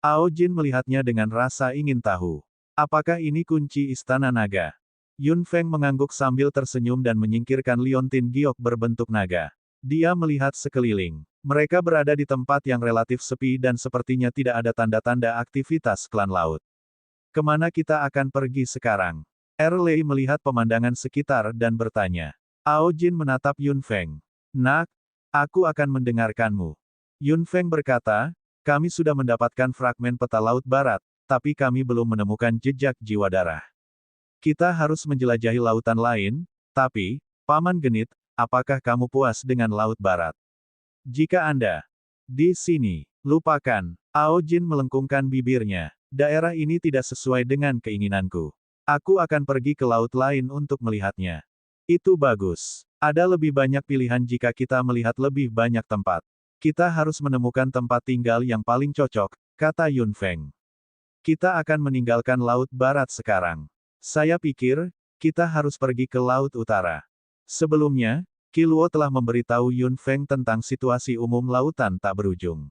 Ao Jin melihatnya dengan rasa ingin tahu. Apakah ini kunci Istana Naga? Yun Feng mengangguk sambil tersenyum dan menyingkirkan liontin giok berbentuk naga. Dia melihat sekeliling. Mereka berada di tempat yang relatif sepi dan sepertinya tidak ada tanda-tanda aktivitas klan laut. Kemana kita akan pergi sekarang? Erlei melihat pemandangan sekitar dan bertanya. Ao Jin menatap Yun Feng. Nak, aku akan mendengarkanmu. Yun Feng berkata, kami sudah mendapatkan fragmen peta Laut Barat, tapi kami belum menemukan jejak jiwa darah. Kita harus menjelajahi lautan lain, tapi, Paman Genit, apakah kamu puas dengan Laut Barat? Jika Anda di sini, lupakan. Ao Jin melengkungkan bibirnya. Daerah ini tidak sesuai dengan keinginanku. Aku akan pergi ke laut lain untuk melihatnya. Itu bagus. Ada lebih banyak pilihan jika kita melihat lebih banyak tempat. Kita harus menemukan tempat tinggal yang paling cocok, kata Yun Feng. Kita akan meninggalkan Laut Barat sekarang. Saya pikir, kita harus pergi ke Laut Utara. Sebelumnya, Qi Luo telah memberitahu Yun Feng tentang situasi umum lautan tak berujung.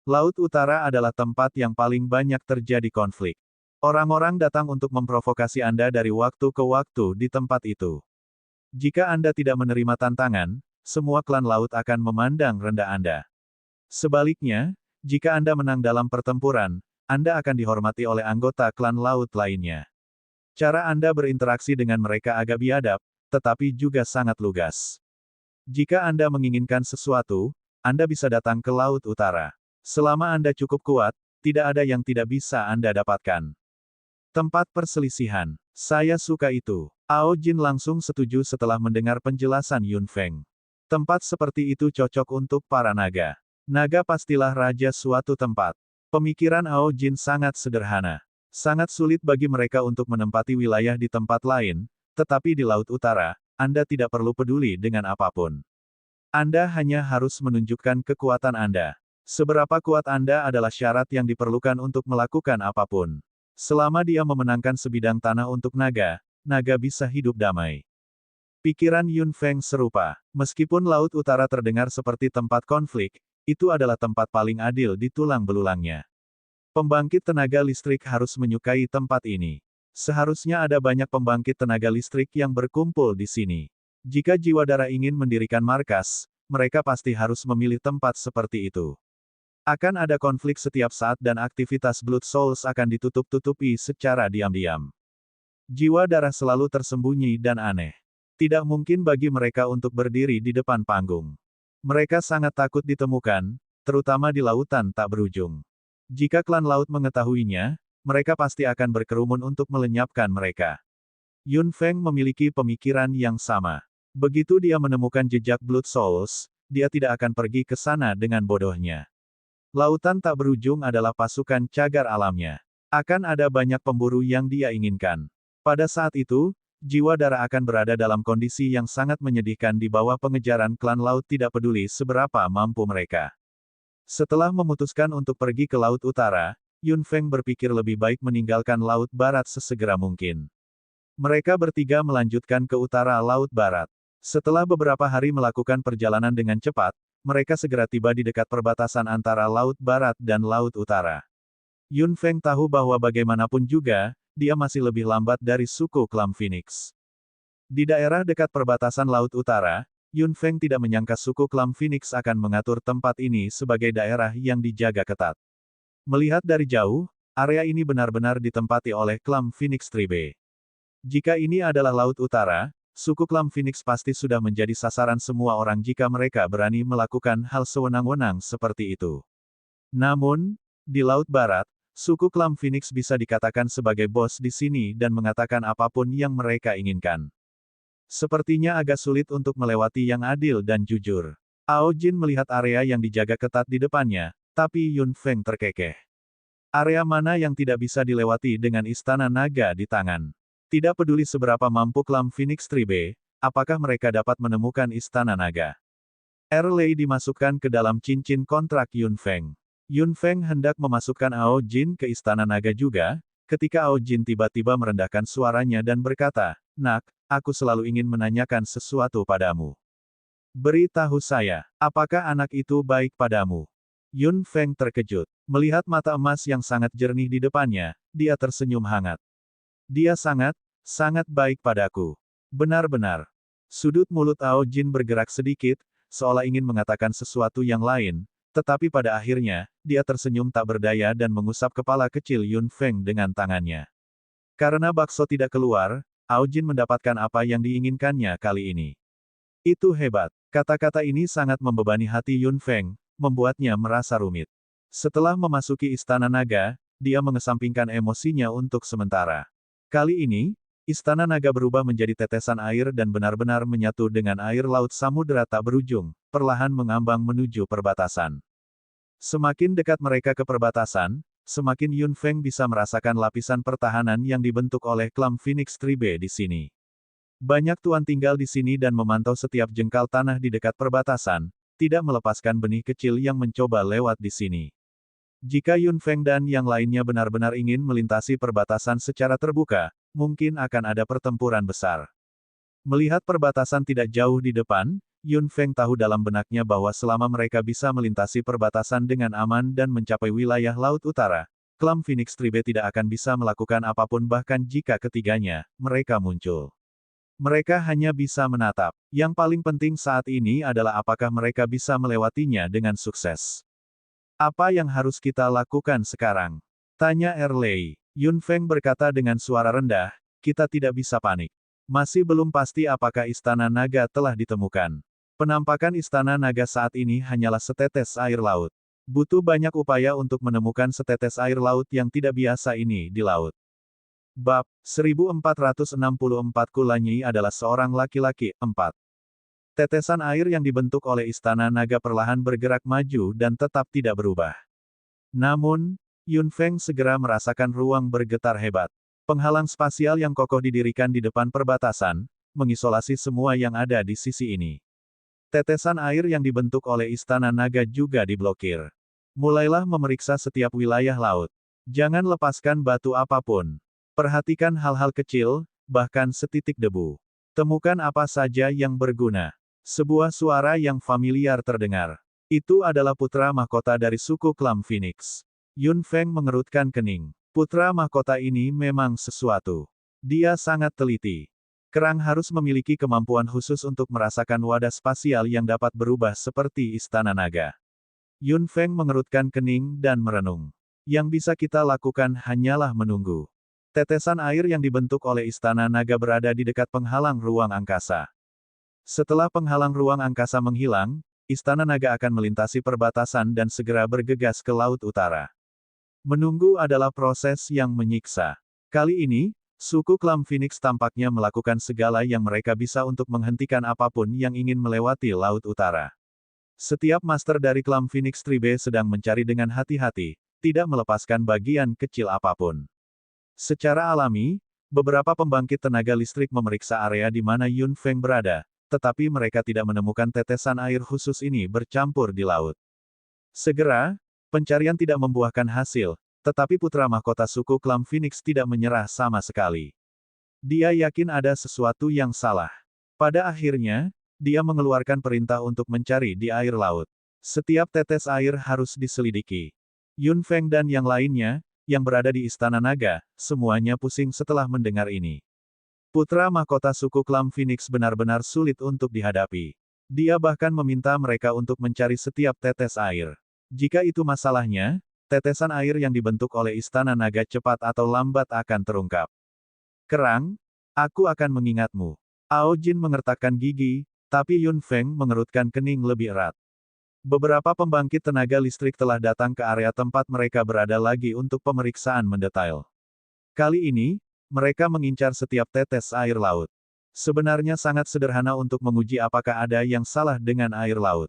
Laut Utara adalah tempat yang paling banyak terjadi konflik. Orang-orang datang untuk memprovokasi Anda dari waktu ke waktu di tempat itu. Jika Anda tidak menerima tantangan, semua klan laut akan memandang rendah Anda. Sebaliknya, jika Anda menang dalam pertempuran, Anda akan dihormati oleh anggota klan laut lainnya. Cara Anda berinteraksi dengan mereka agak biadab, tetapi juga sangat lugas. Jika Anda menginginkan sesuatu, Anda bisa datang ke Laut Utara. Selama Anda cukup kuat, tidak ada yang tidak bisa Anda dapatkan. Tempat perselisihan. Saya suka itu. Ao Jin langsung setuju setelah mendengar penjelasan Yun Feng. Tempat seperti itu cocok untuk para naga. Naga pastilah raja suatu tempat. Pemikiran Ao Jin sangat sederhana. Sangat sulit bagi mereka untuk menempati wilayah di tempat lain, tetapi di Laut Utara, Anda tidak perlu peduli dengan apapun. Anda hanya harus menunjukkan kekuatan Anda. Seberapa kuat Anda adalah syarat yang diperlukan untuk melakukan apapun. Selama dia memenangkan sebidang tanah untuk naga, naga bisa hidup damai. Pikiran Yun Feng serupa. Meskipun Laut Utara terdengar seperti tempat konflik, itu adalah tempat paling adil di tulang belulangnya. Pembangkit tenaga listrik harus menyukai tempat ini. Seharusnya ada banyak pembangkit tenaga listrik yang berkumpul di sini. Jika Jiwadara ingin mendirikan markas, mereka pasti harus memilih tempat seperti itu. Akan ada konflik setiap saat dan aktivitas Blood Souls akan ditutup-tutupi secara diam-diam. Jiwa darah selalu tersembunyi dan aneh. Tidak mungkin bagi mereka untuk berdiri di depan panggung. Mereka sangat takut ditemukan, terutama di lautan tak berujung. Jika klan laut mengetahuinya, mereka pasti akan berkerumun untuk melenyapkan mereka. Yun Feng memiliki pemikiran yang sama. Begitu dia menemukan jejak Blood Souls, dia tidak akan pergi ke sana dengan bodohnya. Lautan tak berujung adalah pasukan cagar alamnya. Akan ada banyak pemburu yang dia inginkan. Pada saat itu, jiwa darah akan berada dalam kondisi yang sangat menyedihkan di bawah pengejaran klan laut tidak peduli seberapa mampu mereka. Setelah memutuskan untuk pergi ke Laut Utara, Yun Feng berpikir lebih baik meninggalkan Laut Barat sesegera mungkin. Mereka bertiga melanjutkan ke utara Laut Barat. Setelah beberapa hari melakukan perjalanan dengan cepat, mereka segera tiba di dekat perbatasan antara Laut Barat dan Laut Utara. Yun Feng tahu bahwa bagaimanapun juga, dia masih lebih lambat dari suku klan Phoenix. Di daerah dekat perbatasan Laut Utara, Yun Feng tidak menyangka suku klan Phoenix akan mengatur tempat ini sebagai daerah yang dijaga ketat. Melihat dari jauh, area ini benar-benar ditempati oleh klan Phoenix Tribe. Jika ini adalah Laut Utara, suku klan Phoenix pasti sudah menjadi sasaran semua orang jika mereka berani melakukan hal sewenang-wenang seperti itu. Namun, di Laut Barat, suku klan Phoenix bisa dikatakan sebagai bos di sini dan mengatakan apapun yang mereka inginkan. Sepertinya agak sulit untuk melewati yang adil dan jujur. Ao Jin melihat area yang dijaga ketat di depannya, tapi Yun Feng terkekeh. Area mana yang tidak bisa dilewati dengan istana naga di tangan? Tidak peduli seberapa mampu klan Phoenix Tribe, apakah mereka dapat menemukan istana naga. Erlei dimasukkan ke dalam cincin kontrak Yun Feng. Yun Feng hendak memasukkan Ao Jin ke istana naga juga, ketika Ao Jin tiba-tiba merendahkan suaranya dan berkata, "Nak, aku selalu ingin menanyakan sesuatu padamu. Beritahu saya, apakah anak itu baik padamu?" Yun Feng terkejut. Melihat mata emas yang sangat jernih di depannya, dia tersenyum hangat. Dia sangat baik padaku. Benar-benar. Sudut mulut Ao Jin bergerak sedikit, seolah ingin mengatakan sesuatu yang lain, tetapi pada akhirnya, dia tersenyum tak berdaya dan mengusap kepala kecil Yun Feng dengan tangannya. Karena bakso tidak keluar, Ao Jin mendapatkan apa yang diinginkannya kali ini. Itu hebat. Kata-kata ini sangat membebani hati Yun Feng, membuatnya merasa rumit. Setelah memasuki istana naga, dia mengesampingkan emosinya untuk sementara. Kali ini, istana naga berubah menjadi tetesan air dan benar-benar menyatu dengan air laut samudera tak berujung, perlahan mengambang menuju perbatasan. Semakin dekat mereka ke perbatasan, semakin Yun Feng bisa merasakan lapisan pertahanan yang dibentuk oleh klan Phoenix Tribe di sini. Banyak tuan tinggal di sini dan memantau setiap jengkal tanah di dekat perbatasan, tidak melepaskan benih kecil yang mencoba lewat di sini. Jika Yun Feng dan yang lainnya benar-benar ingin melintasi perbatasan secara terbuka, mungkin akan ada pertempuran besar. Melihat perbatasan tidak jauh di depan, Yun Feng tahu dalam benaknya bahwa selama mereka bisa melintasi perbatasan dengan aman dan mencapai wilayah Laut Utara, klan Phoenix Tribe tidak akan bisa melakukan apapun bahkan jika ketiganya, mereka muncul. Mereka hanya bisa menatap. Yang paling penting saat ini adalah apakah mereka bisa melewatinya dengan sukses. Apa yang harus kita lakukan sekarang? Tanya Erlei. Yun Feng berkata dengan suara rendah, kita tidak bisa panik. Masih belum pasti apakah istana naga telah ditemukan. Penampakan istana naga saat ini hanyalah setetes air laut. Butuh banyak upaya untuk menemukan setetes air laut yang tidak biasa ini di laut. Bab 1464 Kulanyi adalah seorang laki-laki. 4. Tetesan air yang dibentuk oleh istana naga perlahan bergerak maju dan tetap tidak berubah. Namun, Yun Feng segera merasakan ruang bergetar hebat. Penghalang spasial yang kokoh didirikan di depan perbatasan, mengisolasi semua yang ada di sisi ini. Tetesan air yang dibentuk oleh istana naga juga diblokir. Mulailah memeriksa setiap wilayah laut. Jangan lepaskan batu apapun. Perhatikan hal-hal kecil, bahkan setitik debu. Temukan apa saja yang berguna. Sebuah suara yang familiar terdengar. Itu adalah putra mahkota dari suku klan Phoenix. Yun Feng mengerutkan kening. Putra mahkota ini memang sesuatu. Dia sangat teliti. Kerang harus memiliki kemampuan khusus untuk merasakan wadah spasial yang dapat berubah seperti istana naga. Yun Feng mengerutkan kening dan merenung. Yang bisa kita lakukan hanyalah menunggu. Tetesan air yang dibentuk oleh istana naga berada di dekat penghalang ruang angkasa. Setelah penghalang ruang angkasa menghilang, istana naga akan melintasi perbatasan dan segera bergegas ke Laut Utara. Menunggu adalah proses yang menyiksa. Kali ini, suku klan Phoenix tampaknya melakukan segala yang mereka bisa untuk menghentikan apapun yang ingin melewati Laut Utara. Setiap master dari klan Phoenix Tribe sedang mencari dengan hati-hati, tidak melepaskan bagian kecil apapun. Secara alami, beberapa pembangkit tenaga listrik memeriksa area di mana Yun Feng berada, tetapi mereka tidak menemukan tetesan air khusus ini bercampur di laut. Segera, pencarian tidak membuahkan hasil, tetapi putra mahkota suku klan Phoenix tidak menyerah sama sekali. Dia yakin ada sesuatu yang salah. Pada akhirnya, dia mengeluarkan perintah untuk mencari di air laut. Setiap tetes air harus diselidiki. Yun Feng dan yang lainnya, yang berada di Istana Naga, semuanya pusing setelah mendengar ini. Putra mahkota suku klan Phoenix benar-benar sulit untuk dihadapi. Dia bahkan meminta mereka untuk mencari setiap tetes air. Jika itu masalahnya, tetesan air yang dibentuk oleh Istana Naga cepat atau lambat akan terungkap. Kerang, aku akan mengingatmu. Ao Jin mengertakkan gigi, tapi Yun Feng mengerutkan kening lebih erat. Beberapa pembangkit tenaga listrik telah datang ke area tempat mereka berada lagi untuk pemeriksaan mendetail. Kali ini, mereka mengincar setiap tetes air laut. Sebenarnya sangat sederhana untuk menguji apakah ada yang salah dengan air laut.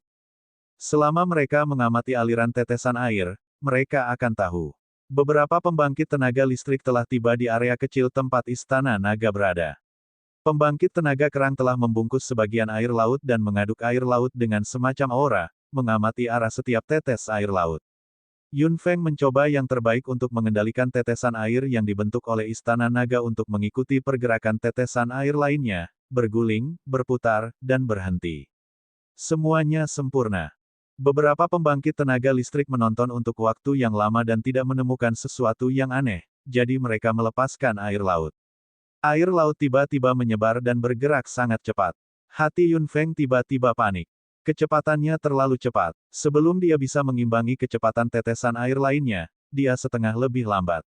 Selama mereka mengamati aliran tetesan air, mereka akan tahu. Beberapa pembangkit tenaga listrik telah tiba di area kecil tempat Istana Naga berada. Pembangkit tenaga kerang telah membungkus sebagian air laut dan mengaduk air laut dengan semacam aura, mengamati arah setiap tetes air laut. Yun Feng mencoba yang terbaik untuk mengendalikan tetesan air yang dibentuk oleh Istana Naga untuk mengikuti pergerakan tetesan air lainnya, berguling, berputar, dan berhenti. Semuanya sempurna. Beberapa pembangkit tenaga listrik menonton untuk waktu yang lama dan tidak menemukan sesuatu yang aneh, jadi mereka melepaskan air laut. Air laut tiba-tiba menyebar dan bergerak sangat cepat. Hati Yun Feng tiba-tiba panik. Kecepatannya terlalu cepat. Sebelum dia bisa mengimbangi kecepatan tetesan air lainnya, dia setengah lebih lambat.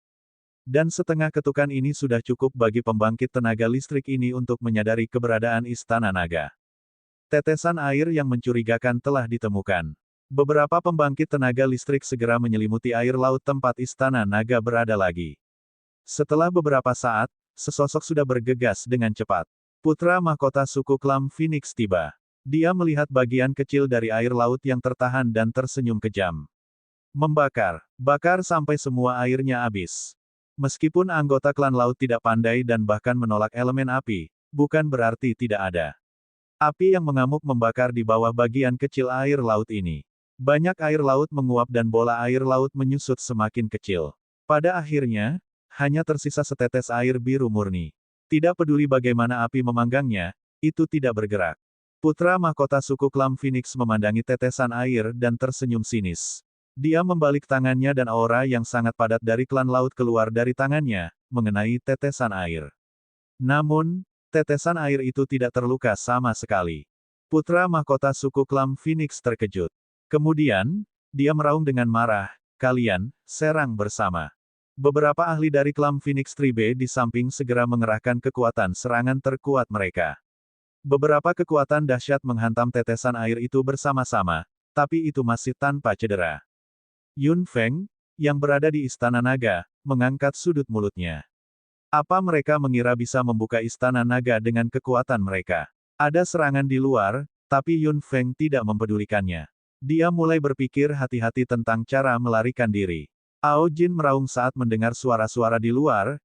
Dan setengah ketukan ini sudah cukup bagi pembangkit tenaga listrik ini untuk menyadari keberadaan Istana Naga. Tetesan air yang mencurigakan telah ditemukan. Beberapa pembangkit tenaga listrik segera menyelimuti air laut tempat Istana Naga berada lagi. Setelah beberapa saat, sesosok sudah bergegas dengan cepat. Putra mahkota suku Klam Phoenix tiba. Dia melihat bagian kecil dari air laut yang tertahan dan tersenyum kejam. Membakar. Bakar sampai semua airnya habis. Meskipun anggota klan laut tidak pandai dan bahkan menolak elemen api, bukan berarti tidak ada. Api yang mengamuk membakar di bawah bagian kecil air laut ini. Banyak air laut menguap dan bola air laut menyusut semakin kecil. Pada akhirnya, hanya tersisa setetes air biru murni. Tidak peduli bagaimana api memanggangnya, itu tidak bergerak. Putra mahkota suku Klam Phoenix memandangi tetesan air dan tersenyum sinis. Dia membalik tangannya dan aura yang sangat padat dari klan laut keluar dari tangannya, mengenai tetesan air. Namun, tetesan air itu tidak terluka sama sekali. Putra mahkota suku Klam Phoenix terkejut. Kemudian, dia meraung dengan marah, "Kalian, serang bersama." Beberapa ahli dari Klan Phoenix Tribe di samping segera mengerahkan kekuatan serangan terkuat mereka. Beberapa kekuatan dahsyat menghantam tetesan air itu bersama-sama, tapi itu masih tanpa cedera. Yun Feng, yang berada di Istana Naga, mengangkat sudut mulutnya. Apa mereka mengira bisa membuka Istana Naga dengan kekuatan mereka? Ada serangan di luar, tapi Yun Feng tidak mempedulikannya. Dia mulai berpikir hati-hati tentang cara melarikan diri. Ao Jin meraung saat mendengar suara-suara di luar,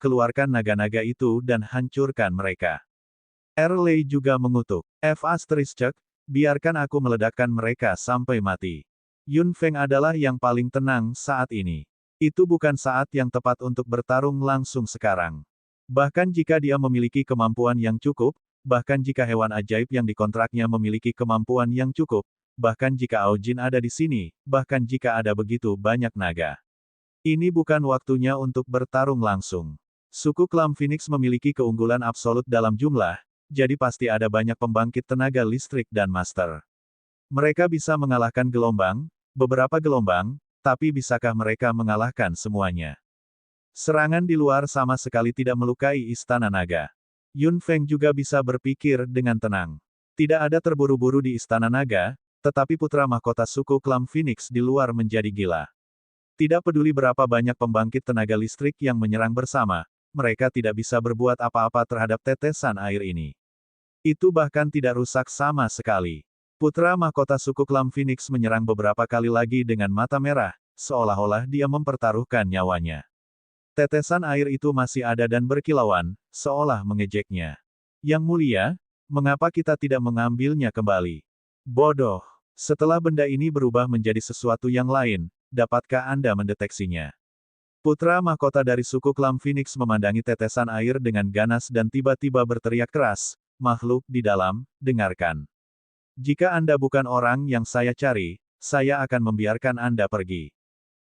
keluarkan naga-naga itu dan hancurkan mereka. Erlei juga mengutuk. Biarkan aku meledakkan mereka sampai mati. Yun Feng adalah yang paling tenang saat ini. Itu bukan saat yang tepat untuk bertarung langsung sekarang. Bahkan jika dia memiliki kemampuan yang cukup, bahkan jika hewan ajaib yang dikontraknya memiliki kemampuan yang cukup, bahkan jika Ao Jin ada di sini, bahkan jika ada begitu banyak naga. Ini bukan waktunya untuk bertarung langsung. Suku Klam Phoenix memiliki keunggulan absolut dalam jumlah, jadi pasti ada banyak pembangkit tenaga listrik dan master. Mereka bisa mengalahkan beberapa gelombang, tapi bisakah mereka mengalahkan semuanya? Serangan di luar sama sekali tidak melukai Istana Naga. Yun Feng juga bisa berpikir dengan tenang. Tidak ada terburu-buru di Istana Naga, tetapi putra mahkota suku Klam Phoenix di luar menjadi gila. Tidak peduli berapa banyak pembangkit tenaga listrik yang menyerang bersama, mereka tidak bisa berbuat apa-apa terhadap tetesan air ini. Itu bahkan tidak rusak sama sekali. Putra mahkota suku Klam Phoenix menyerang beberapa kali lagi dengan mata merah, seolah-olah dia mempertaruhkan nyawanya. Tetesan air itu masih ada dan berkilauan, seolah mengejeknya. Yang mulia, mengapa kita tidak mengambilnya kembali? Bodoh. Setelah benda ini berubah menjadi sesuatu yang lain, dapatkah Anda mendeteksinya? Putra mahkota dari suku Klam Phoenix memandangi tetesan air dengan ganas dan tiba-tiba berteriak keras, "Makhluk di dalam, dengarkan. Jika Anda bukan orang yang saya cari, saya akan membiarkan Anda pergi."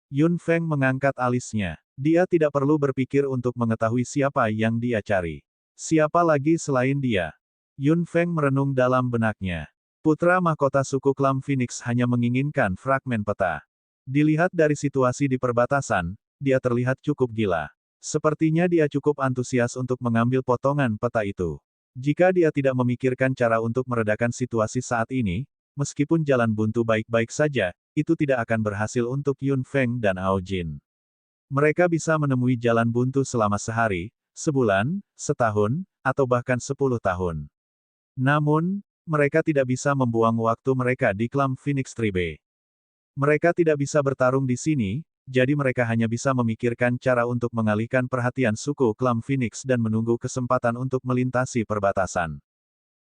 Yun Feng mengangkat alisnya. Dia tidak perlu berpikir untuk mengetahui siapa yang dia cari. Siapa lagi selain dia? Yun Feng merenung dalam benaknya. Putra mahkota suku Klam Phoenix hanya menginginkan fragmen peta. Dilihat dari situasi di perbatasan, dia terlihat cukup gila. Sepertinya dia cukup antusias untuk mengambil potongan peta itu. Jika dia tidak memikirkan cara untuk meredakan situasi saat ini, meskipun jalan buntu baik-baik saja, itu tidak akan berhasil untuk Yun Feng dan Ao Jin. Mereka bisa menemui jalan buntu selama sehari, sebulan, setahun, atau bahkan 10 tahun. Namun, mereka tidak bisa membuang waktu mereka di Klam Phoenix Tribe. Mereka tidak bisa bertarung di sini, jadi mereka hanya bisa memikirkan cara untuk mengalihkan perhatian suku klan Phoenix dan menunggu kesempatan untuk melintasi perbatasan.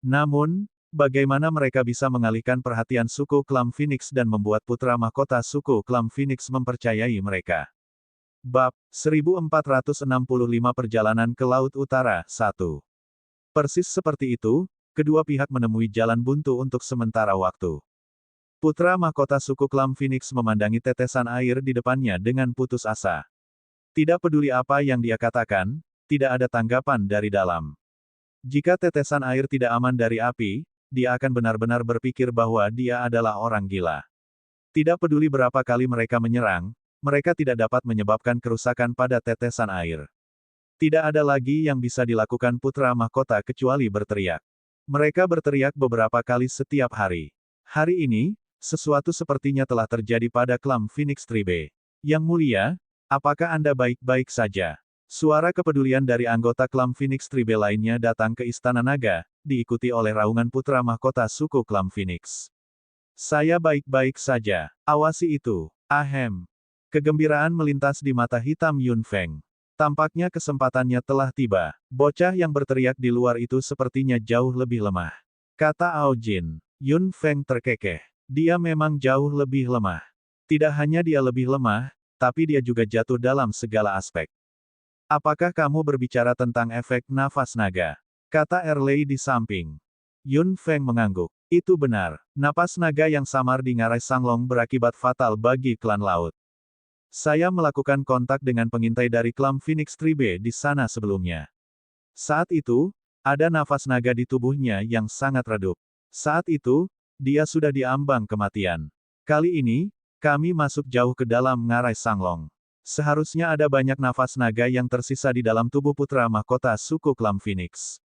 Namun, bagaimana mereka bisa mengalihkan perhatian suku klan Phoenix dan membuat putra mahkota suku klan Phoenix mempercayai mereka? Bab 1465 Perjalanan ke Laut Utara 1. Persis seperti itu, kedua pihak menemui jalan buntu untuk sementara waktu. Putra mahkota suku klan Phoenix memandangi tetesan air di depannya dengan putus asa. Tidak peduli apa yang dia katakan, tidak ada tanggapan dari dalam. Jika tetesan air tidak aman dari api, dia akan benar-benar berpikir bahwa dia adalah orang gila. Tidak peduli berapa kali mereka menyerang, mereka tidak dapat menyebabkan kerusakan pada tetesan air. Tidak ada lagi yang bisa dilakukan putra mahkota kecuali berteriak. Mereka berteriak beberapa kali setiap hari. Hari ini, sesuatu sepertinya telah terjadi pada klan Phoenix Tribe. Yang mulia, apakah Anda baik-baik saja? Suara kepedulian dari anggota klan Phoenix Tribe lainnya datang ke Istana Naga, diikuti oleh raungan putra mahkota suku klan Phoenix. Saya baik-baik saja. Awasi itu. Ahem. Kegembiraan melintas di mata hitam Yun Feng. Tampaknya kesempatannya telah tiba. Bocah yang berteriak di luar itu sepertinya jauh lebih lemah. Kata Ao Jin. Yun Feng terkekeh. Dia memang jauh lebih lemah. Tidak hanya dia lebih lemah, tapi dia juga jatuh dalam segala aspek. Apakah kamu berbicara tentang efek nafas naga? Kata Erlei di samping. Yun Feng mengangguk. Itu benar. Napas naga yang samar di ngarai Sanglong berakibat fatal bagi klan laut. Saya melakukan kontak dengan pengintai dari klan Phoenix Tribe di sana sebelumnya. Saat itu, ada nafas naga di tubuhnya yang sangat redup. Saat itu, dia sudah diambang kematian. Kali ini, kami masuk jauh ke dalam ngarai Sanglong. Seharusnya ada banyak nafas naga yang tersisa di dalam tubuh putra mahkota suku klan Phoenix.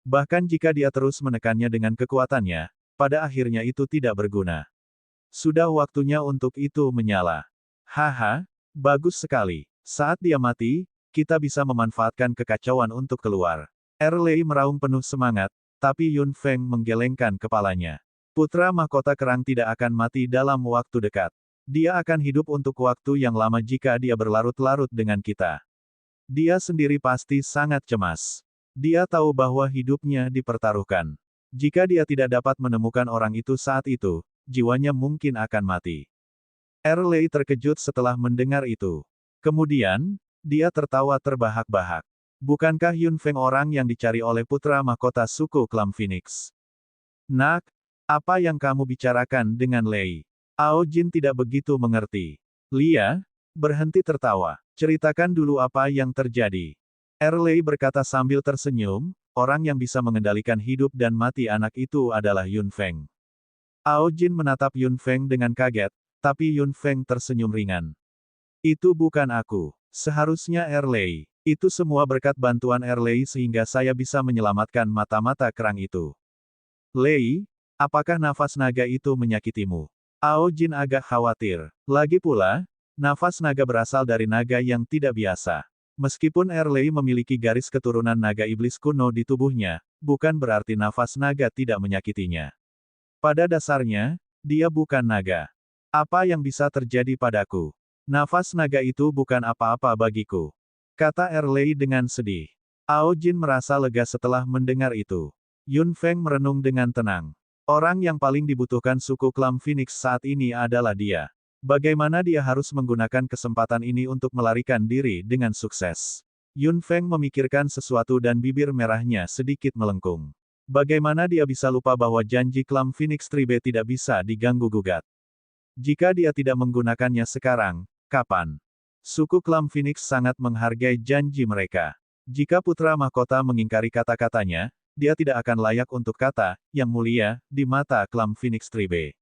Bahkan jika dia terus menekannya dengan kekuatannya, pada akhirnya itu tidak berguna. Sudah waktunya untuk itu menyala. Haha, bagus sekali. Saat dia mati, kita bisa memanfaatkan kekacauan untuk keluar. Erlei meraung penuh semangat, tapi Yun Feng menggelengkan kepalanya. Putra mahkota kerang tidak akan mati dalam waktu dekat. Dia akan hidup untuk waktu yang lama jika dia berlarut-larut dengan kita. Dia sendiri pasti sangat cemas. Dia tahu bahwa hidupnya dipertaruhkan. Jika dia tidak dapat menemukan orang itu saat itu, jiwanya mungkin akan mati. Erlei terkejut setelah mendengar itu. Kemudian, dia tertawa terbahak-bahak. Bukankah Yun Feng orang yang dicari oleh putra mahkota suku klan Phoenix? Nak, apa yang kamu bicarakan dengan Lei? Ao Jin tidak begitu mengerti. Lia, berhenti tertawa. Ceritakan dulu apa yang terjadi. Erlei berkata sambil tersenyum, orang yang bisa mengendalikan hidup dan mati anak itu adalah Yun Feng. Ao Jin menatap Yun Feng dengan kaget, tapi Yun Feng tersenyum ringan. Itu bukan aku. Seharusnya Erlei. Itu semua berkat bantuan Erlei sehingga saya bisa menyelamatkan mata-mata kerang itu. Lei, apakah nafas naga itu menyakitimu? Ao Jin agak khawatir. Lagi pula, nafas naga berasal dari naga yang tidak biasa. Meskipun Erlei memiliki garis keturunan naga iblis kuno di tubuhnya, bukan berarti nafas naga tidak menyakitinya. Pada dasarnya, dia bukan naga. Apa yang bisa terjadi padaku? Nafas naga itu bukan apa-apa bagiku. Kata Erlei dengan sedih. Ao Jin merasa lega setelah mendengar itu. Yun Feng merenung dengan tenang. Orang yang paling dibutuhkan suku klan Phoenix saat ini adalah dia. Bagaimana dia harus menggunakan kesempatan ini untuk melarikan diri dengan sukses? Yun Feng memikirkan sesuatu dan bibir merahnya sedikit melengkung. Bagaimana dia bisa lupa bahwa janji klan Phoenix Tribe tidak bisa diganggu-gugat? Jika dia tidak menggunakannya sekarang, kapan? Suku klan Phoenix sangat menghargai janji mereka. Jika putra mahkota mengingkari kata-katanya, dia tidak akan layak untuk kata, yang mulia, di mata klan Phoenix Tribe.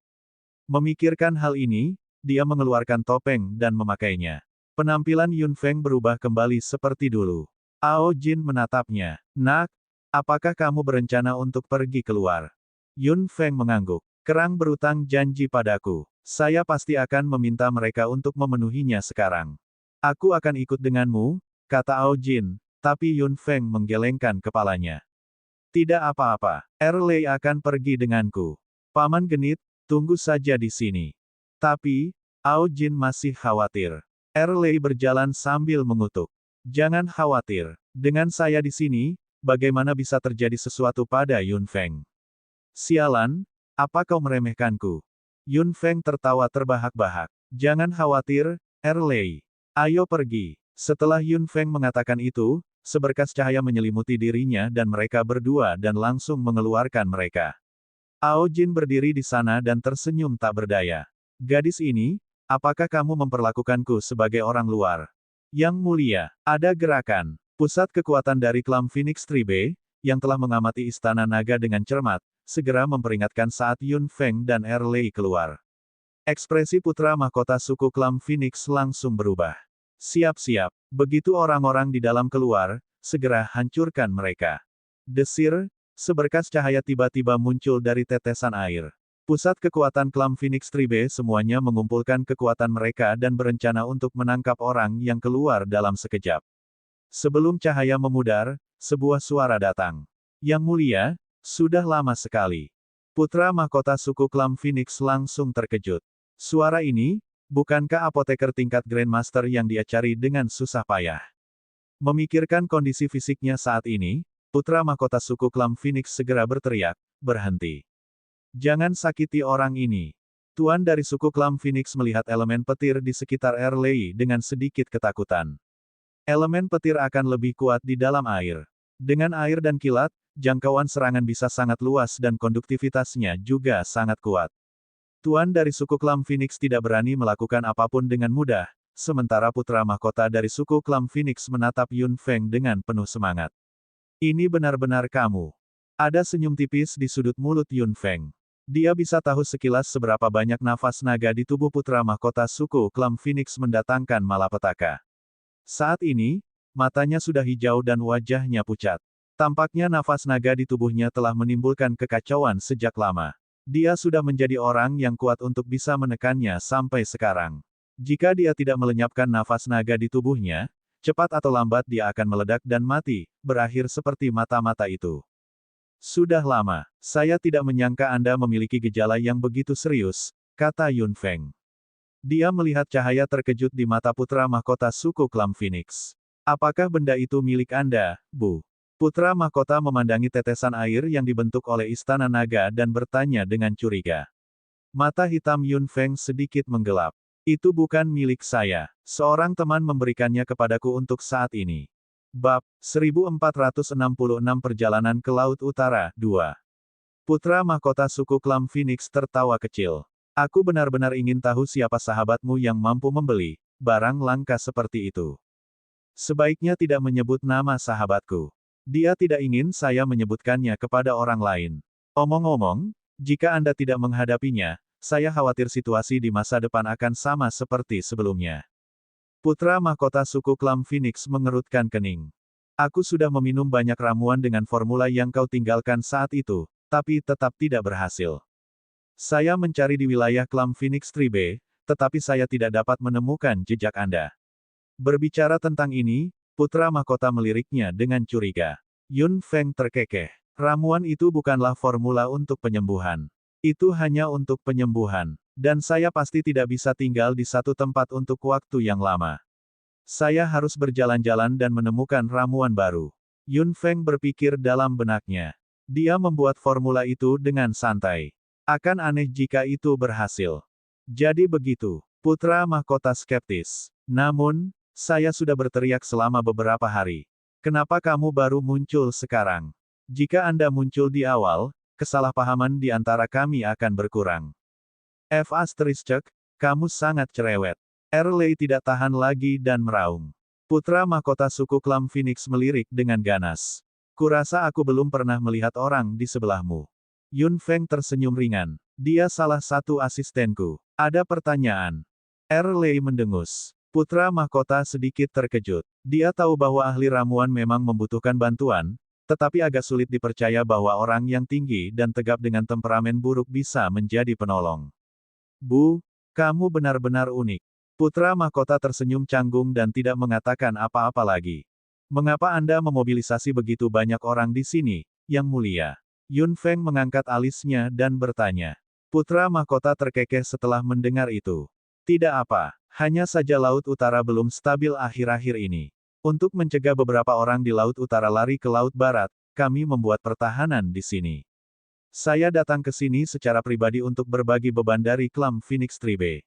Memikirkan hal ini, dia mengeluarkan topeng dan memakainya. Penampilan Yun Feng berubah kembali seperti dulu. Ao Jin menatapnya. Nak, apakah kamu berencana untuk pergi keluar? Yun Feng mengangguk. Kerang berutang janji padaku. Saya pasti akan meminta mereka untuk memenuhinya sekarang. Aku akan ikut denganmu, kata Ao Jin, tapi Yun Feng menggelengkan kepalanya. Tidak apa-apa, Erlei akan pergi denganku. Paman genit, tunggu saja di sini. Tapi, Ao Jin masih khawatir. Erlei berjalan sambil mengutuk. Jangan khawatir. Dengan saya di sini, bagaimana bisa terjadi sesuatu pada Yun Feng? Sialan, apa kau meremehkanku? Yun Feng tertawa terbahak-bahak. Jangan khawatir, Erlei. Ayo pergi. Setelah Yun Feng mengatakan itu, seberkas cahaya menyelimuti dirinya dan mereka berdua dan langsung mengeluarkan mereka. Ao Jin berdiri di sana dan tersenyum tak berdaya. Gadis ini, apakah kamu memperlakukanku sebagai orang luar? Yang mulia, ada gerakan. Pusat kekuatan dari klan Phoenix Tribe, yang telah mengamati istana naga dengan cermat, segera memperingatkan saat Yun Feng dan Erlei keluar. Ekspresi putra mahkota suku klan Phoenix langsung berubah. Siap-siap, begitu orang-orang di dalam keluar, segera hancurkan mereka. Desir, seberkas cahaya tiba-tiba muncul dari tetesan air. Pusat kekuatan klan Phoenix Tribe semuanya mengumpulkan kekuatan mereka dan berencana untuk menangkap orang yang keluar dalam sekejap. Sebelum cahaya memudar, sebuah suara datang. Yang mulia, sudah lama sekali. Putra mahkota suku klan Phoenix langsung terkejut. Suara ini, bukankah apoteker tingkat Grandmaster yang dia cari dengan susah payah? Memikirkan kondisi fisiknya saat ini, putra mahkota suku klan Phoenix segera berteriak, berhenti. Jangan sakiti orang ini. Tuan dari suku klan Phoenix melihat elemen petir di sekitar Erlei dengan sedikit ketakutan. Elemen petir akan lebih kuat di dalam air. Dengan air dan kilat, jangkauan serangan bisa sangat luas dan konduktivitasnya juga sangat kuat. Tuan dari suku klan Phoenix tidak berani melakukan apapun dengan mudah, sementara putra mahkota dari suku klan Phoenix menatap Yun Feng dengan penuh semangat. Ini benar-benar kamu. Ada senyum tipis di sudut mulut Yun Feng. Dia bisa tahu sekilas seberapa banyak nafas naga di tubuh putra mahkota suku klan Phoenix mendatangkan malapetaka. Saat ini, matanya sudah hijau dan wajahnya pucat. Tampaknya nafas naga di tubuhnya telah menimbulkan kekacauan sejak lama. Dia sudah menjadi orang yang kuat untuk bisa menekannya sampai sekarang. Jika dia tidak melenyapkan nafas naga di tubuhnya, cepat atau lambat dia akan meledak dan mati, berakhir seperti mata-mata itu. Sudah lama, saya tidak menyangka Anda memiliki gejala yang begitu serius, kata Yun Feng. Dia melihat cahaya terkejut di mata putra mahkota suku klan Phoenix. Apakah benda itu milik Anda, Bu? Putra mahkota memandangi tetesan air yang dibentuk oleh istana naga dan bertanya dengan curiga. Mata hitam Yun Feng sedikit menggelap. Itu bukan milik saya. Seorang teman memberikannya kepadaku untuk saat ini. Bab 1466 Perjalanan ke Laut Utara 2. Putra mahkota suku klan Phoenix tertawa kecil. Aku benar-benar ingin tahu siapa sahabatmu yang mampu membeli barang langka seperti itu. Sebaiknya tidak menyebut nama sahabatku. Dia tidak ingin saya menyebutkannya kepada orang lain. Omong-omong, jika Anda tidak menghadapinya, saya khawatir situasi di masa depan akan sama seperti sebelumnya. Putra mahkota suku klan Phoenix mengerutkan kening. Aku sudah meminum banyak ramuan dengan formula yang kau tinggalkan saat itu, tapi tetap tidak berhasil. Saya mencari di wilayah klan Phoenix Tribe, tetapi saya tidak dapat menemukan jejak Anda. Berbicara tentang ini, putra mahkota meliriknya dengan curiga. Yun Feng terkekeh. Ramuan itu bukanlah formula untuk penyembuhan. Itu hanya untuk penyembuhan. Dan saya pasti tidak bisa tinggal di satu tempat untuk waktu yang lama. Saya harus berjalan-jalan dan menemukan ramuan baru. Yun Feng berpikir dalam benaknya. Dia membuat formula itu dengan santai. Akan aneh jika itu berhasil. Jadi begitu. Putra mahkota skeptis. Namun, saya sudah berteriak selama beberapa hari. Kenapa kamu baru muncul sekarang? Jika Anda muncul di awal, kesalahpahaman di antara kami akan berkurang. Kamu sangat cerewet. Erlei tidak tahan lagi dan meraung. Putra mahkota suku klan Phoenix melirik dengan ganas. Kurasa aku belum pernah melihat orang di sebelahmu. Yun Feng tersenyum ringan. Dia salah satu asistenku. Ada pertanyaan. Erlei mendengus. Putra mahkota sedikit terkejut. Dia tahu bahwa ahli ramuan memang membutuhkan bantuan, tetapi agak sulit dipercaya bahwa orang yang tinggi dan tegap dengan temperamen buruk bisa menjadi penolong. Bu, kamu benar-benar unik. Putra mahkota tersenyum canggung dan tidak mengatakan apa-apa lagi. Mengapa Anda memobilisasi begitu banyak orang di sini, Yang Mulia? Yun Feng mengangkat alisnya dan bertanya. Putra mahkota terkekeh setelah mendengar itu. Tidak apa, hanya saja Laut Utara belum stabil akhir-akhir ini. Untuk mencegah beberapa orang di Laut Utara lari ke Laut Barat, kami membuat pertahanan di sini. Saya datang ke sini secara pribadi untuk berbagi beban dari klan Phoenix Tribe.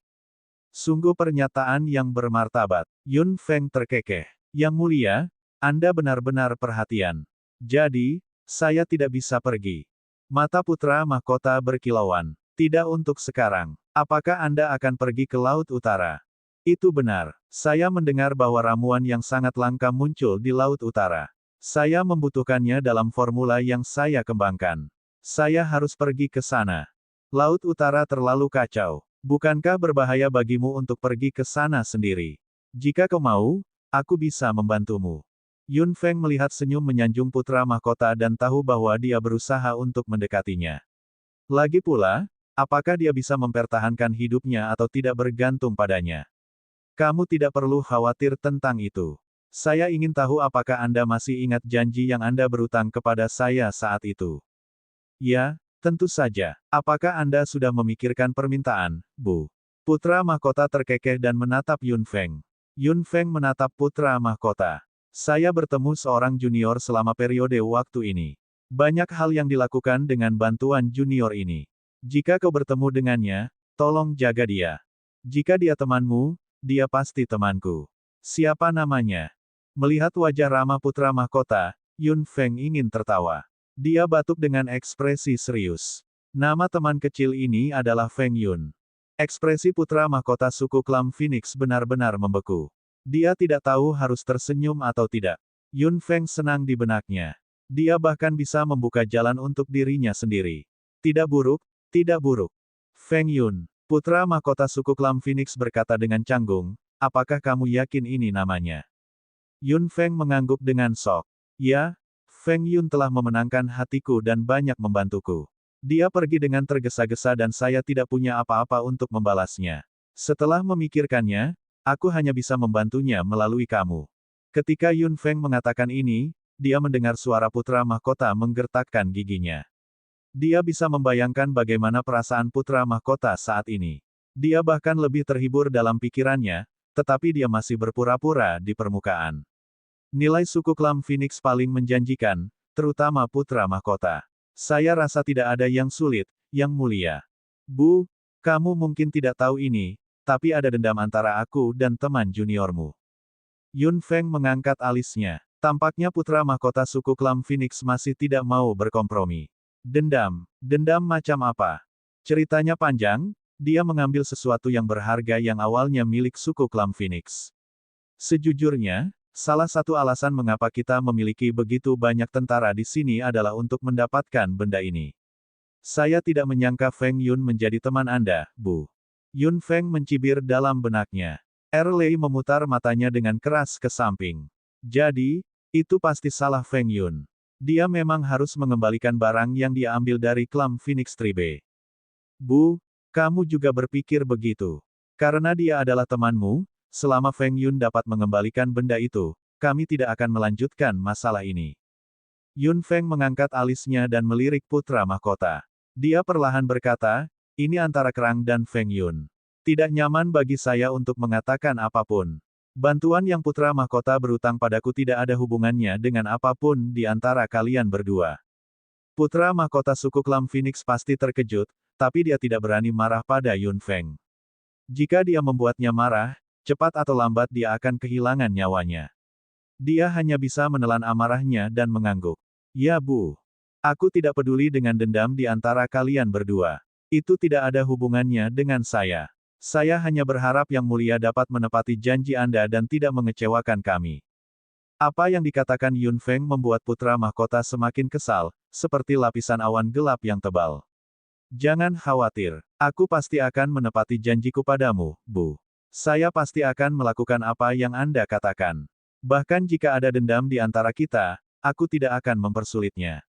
Sungguh pernyataan yang bermartabat. Yun Feng terkekeh. Yang mulia, Anda benar-benar perhatian. Jadi, saya tidak bisa pergi. Mata putra mahkota berkilauan. Tidak untuk sekarang. Apakah Anda akan pergi ke Laut Utara? Itu benar. Saya mendengar bahwa ramuan yang sangat langka muncul di Laut Utara. Saya membutuhkannya dalam formula yang saya kembangkan. Saya harus pergi ke sana. Laut Utara terlalu kacau. Bukankah berbahaya bagimu untuk pergi ke sana sendiri? Jika kau mau, aku bisa membantumu. Yun Feng melihat senyum menyanjung putra mahkota dan tahu bahwa dia berusaha untuk mendekatinya. Lagi pula, apakah dia bisa mempertahankan hidupnya atau tidak bergantung padanya? Kamu tidak perlu khawatir tentang itu. Saya ingin tahu apakah Anda masih ingat janji yang Anda berutang kepada saya saat itu. Ya, tentu saja. Apakah Anda sudah memikirkan permintaan, Bu? Putra mahkota terkekeh dan menatap Yun Feng. Yun Feng menatap putra mahkota. Saya bertemu seorang junior selama periode waktu ini. Banyak hal yang dilakukan dengan bantuan junior ini. Jika kau bertemu dengannya, tolong jaga dia. Jika dia temanmu, dia pasti temanku. Siapa namanya? Melihat wajah ramah putra mahkota, Yun Feng ingin tertawa. Dia batuk dengan ekspresi serius. Nama teman kecil ini adalah Feng Yun. Ekspresi putra mahkota suku klan Phoenix benar-benar membeku. Dia tidak tahu harus tersenyum atau tidak. Yun Feng senang di benaknya. Dia bahkan bisa membuka jalan untuk dirinya sendiri. Tidak buruk, tidak buruk. Feng Yun, putra mahkota suku klan Phoenix berkata dengan canggung, apakah kamu yakin ini namanya? Yun Feng mengangguk dengan sok. Ya, Feng Yun telah memenangkan hatiku dan banyak membantuku. Dia pergi dengan tergesa-gesa dan saya tidak punya apa-apa untuk membalasnya. Setelah memikirkannya, aku hanya bisa membantunya melalui kamu. Ketika Yun Feng mengatakan ini, dia mendengar suara putra mahkota menggertakkan giginya. Dia bisa membayangkan bagaimana perasaan putra mahkota saat ini. Dia bahkan lebih terhibur dalam pikirannya, tetapi dia masih berpura-pura di permukaan. Nilai suku klan Phoenix paling menjanjikan, terutama putra mahkota. Saya rasa tidak ada yang sulit, yang mulia. Bu, kamu mungkin tidak tahu ini, tapi ada dendam antara aku dan teman juniormu. Yun Feng mengangkat alisnya. Tampaknya putra mahkota suku klan Phoenix masih tidak mau berkompromi. Dendam? Dendam macam apa? Ceritanya panjang, dia mengambil sesuatu yang berharga yang awalnya milik suku klan Phoenix. Sejujurnya, salah satu alasan mengapa kita memiliki begitu banyak tentara di sini adalah untuk mendapatkan benda ini. Saya tidak menyangka Feng Yun menjadi teman Anda, Bu. Yun Feng mencibir dalam benaknya. Erlei memutar matanya dengan keras ke samping. Jadi, itu pasti salah Feng Yun. Dia memang harus mengembalikan barang yang dia ambil dari klan Phoenix Tribe. Bu, kamu juga berpikir begitu. Karena dia adalah temanmu, selama Feng Yun dapat mengembalikan benda itu, kami tidak akan melanjutkan masalah ini. Yun Feng mengangkat alisnya dan melirik putra mahkota. Dia perlahan berkata, ini antara Kerang dan Feng Yun. Tidak nyaman bagi saya untuk mengatakan apapun. Bantuan yang putra mahkota berutang padaku tidak ada hubungannya dengan apapun di antara kalian berdua. Putra mahkota suku klan Phoenix pasti terkejut, tapi dia tidak berani marah pada Yun Feng. Jika dia membuatnya marah, cepat atau lambat dia akan kehilangan nyawanya. Dia hanya bisa menelan amarahnya dan mengangguk. Ya Bu. Aku tidak peduli dengan dendam di antara kalian berdua. Itu tidak ada hubungannya dengan saya. Saya hanya berharap Yang Mulia dapat menepati janji Anda dan tidak mengecewakan kami. Apa yang dikatakan Yun Feng membuat putra mahkota semakin kesal, seperti lapisan awan gelap yang tebal. Jangan khawatir, aku pasti akan menepati janjiku padamu, Bu. Saya pasti akan melakukan apa yang Anda katakan. Bahkan jika ada dendam di antara kita, aku tidak akan mempersulitnya.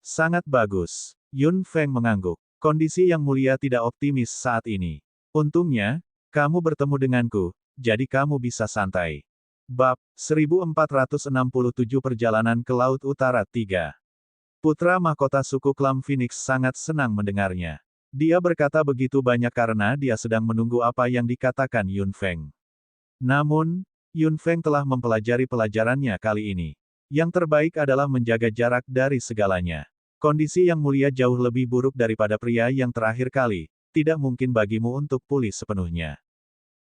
Sangat bagus. Yun Feng mengangguk. Kondisi Yang Mulia tidak optimis saat ini. Untungnya, kamu bertemu denganku, jadi kamu bisa santai. Bab 1467 Perjalanan ke Laut Utara 3. Putra mahkota suku klan Phoenix sangat senang mendengarnya. Dia berkata begitu banyak karena dia sedang menunggu apa yang dikatakan Yun Feng. Namun, Yun Feng telah mempelajari pelajarannya kali ini. Yang terbaik adalah menjaga jarak dari segalanya. Kondisi yang mulia jauh lebih buruk daripada pria yang terakhir kali, tidak mungkin bagimu untuk pulih sepenuhnya.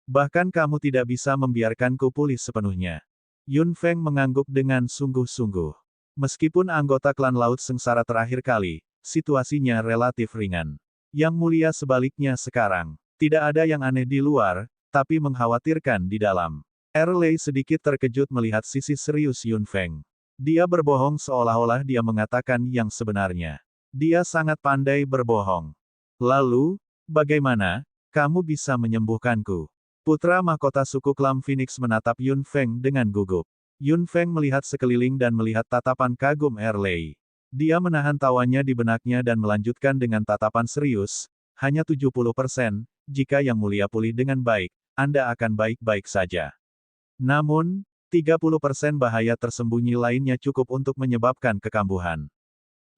Bahkan kamu tidak bisa membiarkanku pulih sepenuhnya. Yun Feng mengangguk dengan sungguh-sungguh. Meskipun anggota klan Laut Sengsara terakhir kali, situasinya relatif ringan. Yang mulia sebaliknya sekarang. Tidak ada yang aneh di luar, tapi mengkhawatirkan di dalam. Erlei sedikit terkejut melihat sisi serius Yun Feng. Dia berbohong seolah-olah dia mengatakan yang sebenarnya. Dia sangat pandai berbohong. Lalu, bagaimana, kamu bisa menyembuhkanku? Putra mahkota suku klan Phoenix menatap Yun Feng dengan gugup. Yun Feng melihat sekeliling dan melihat tatapan kagum Erlei. Dia menahan tawanya di benaknya dan melanjutkan dengan tatapan serius, hanya 70%, jika yang mulia pulih dengan baik, Anda akan baik-baik saja. Namun, 30% bahaya tersembunyi lainnya cukup untuk menyebabkan kekambuhan.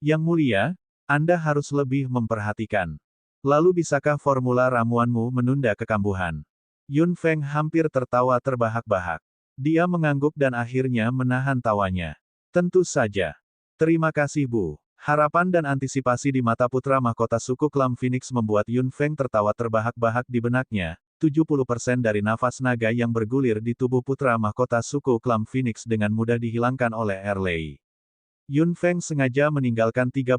Yang mulia, Anda harus lebih memperhatikan. Lalu bisakah formula ramuanmu menunda kekambuhan? Yun Feng hampir tertawa terbahak-bahak. Dia mengangguk dan akhirnya menahan tawanya. Tentu saja. Terima kasih Bu. Harapan dan antisipasi di mata putra mahkota suku klan Phoenix membuat Yun Feng tertawa terbahak-bahak di benaknya. 70% dari nafas naga yang bergulir di tubuh putra mahkota suku klan Phoenix dengan mudah dihilangkan oleh Erlei. Yun Feng sengaja meninggalkan 30%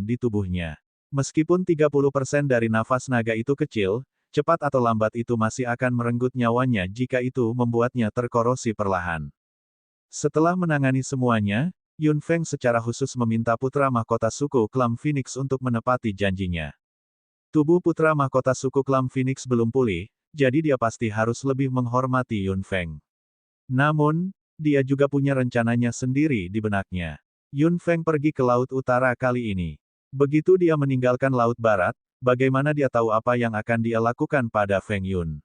di tubuhnya. Meskipun 30% dari nafas naga itu kecil, cepat atau lambat itu masih akan merenggut nyawanya jika itu membuatnya terkorosi perlahan. Setelah menangani semuanya, Yun Feng secara khusus meminta putra mahkota suku klan Phoenix untuk menepati janjinya. Tubuh putra mahkota suku klan Phoenix belum pulih, jadi dia pasti harus lebih menghormati Yun Feng. Namun, dia juga punya rencananya sendiri di benaknya. Yun Feng pergi ke Laut Utara kali ini. Begitu dia meninggalkan Laut Barat, bagaimana dia tahu apa yang akan dia lakukan pada Feng Yun?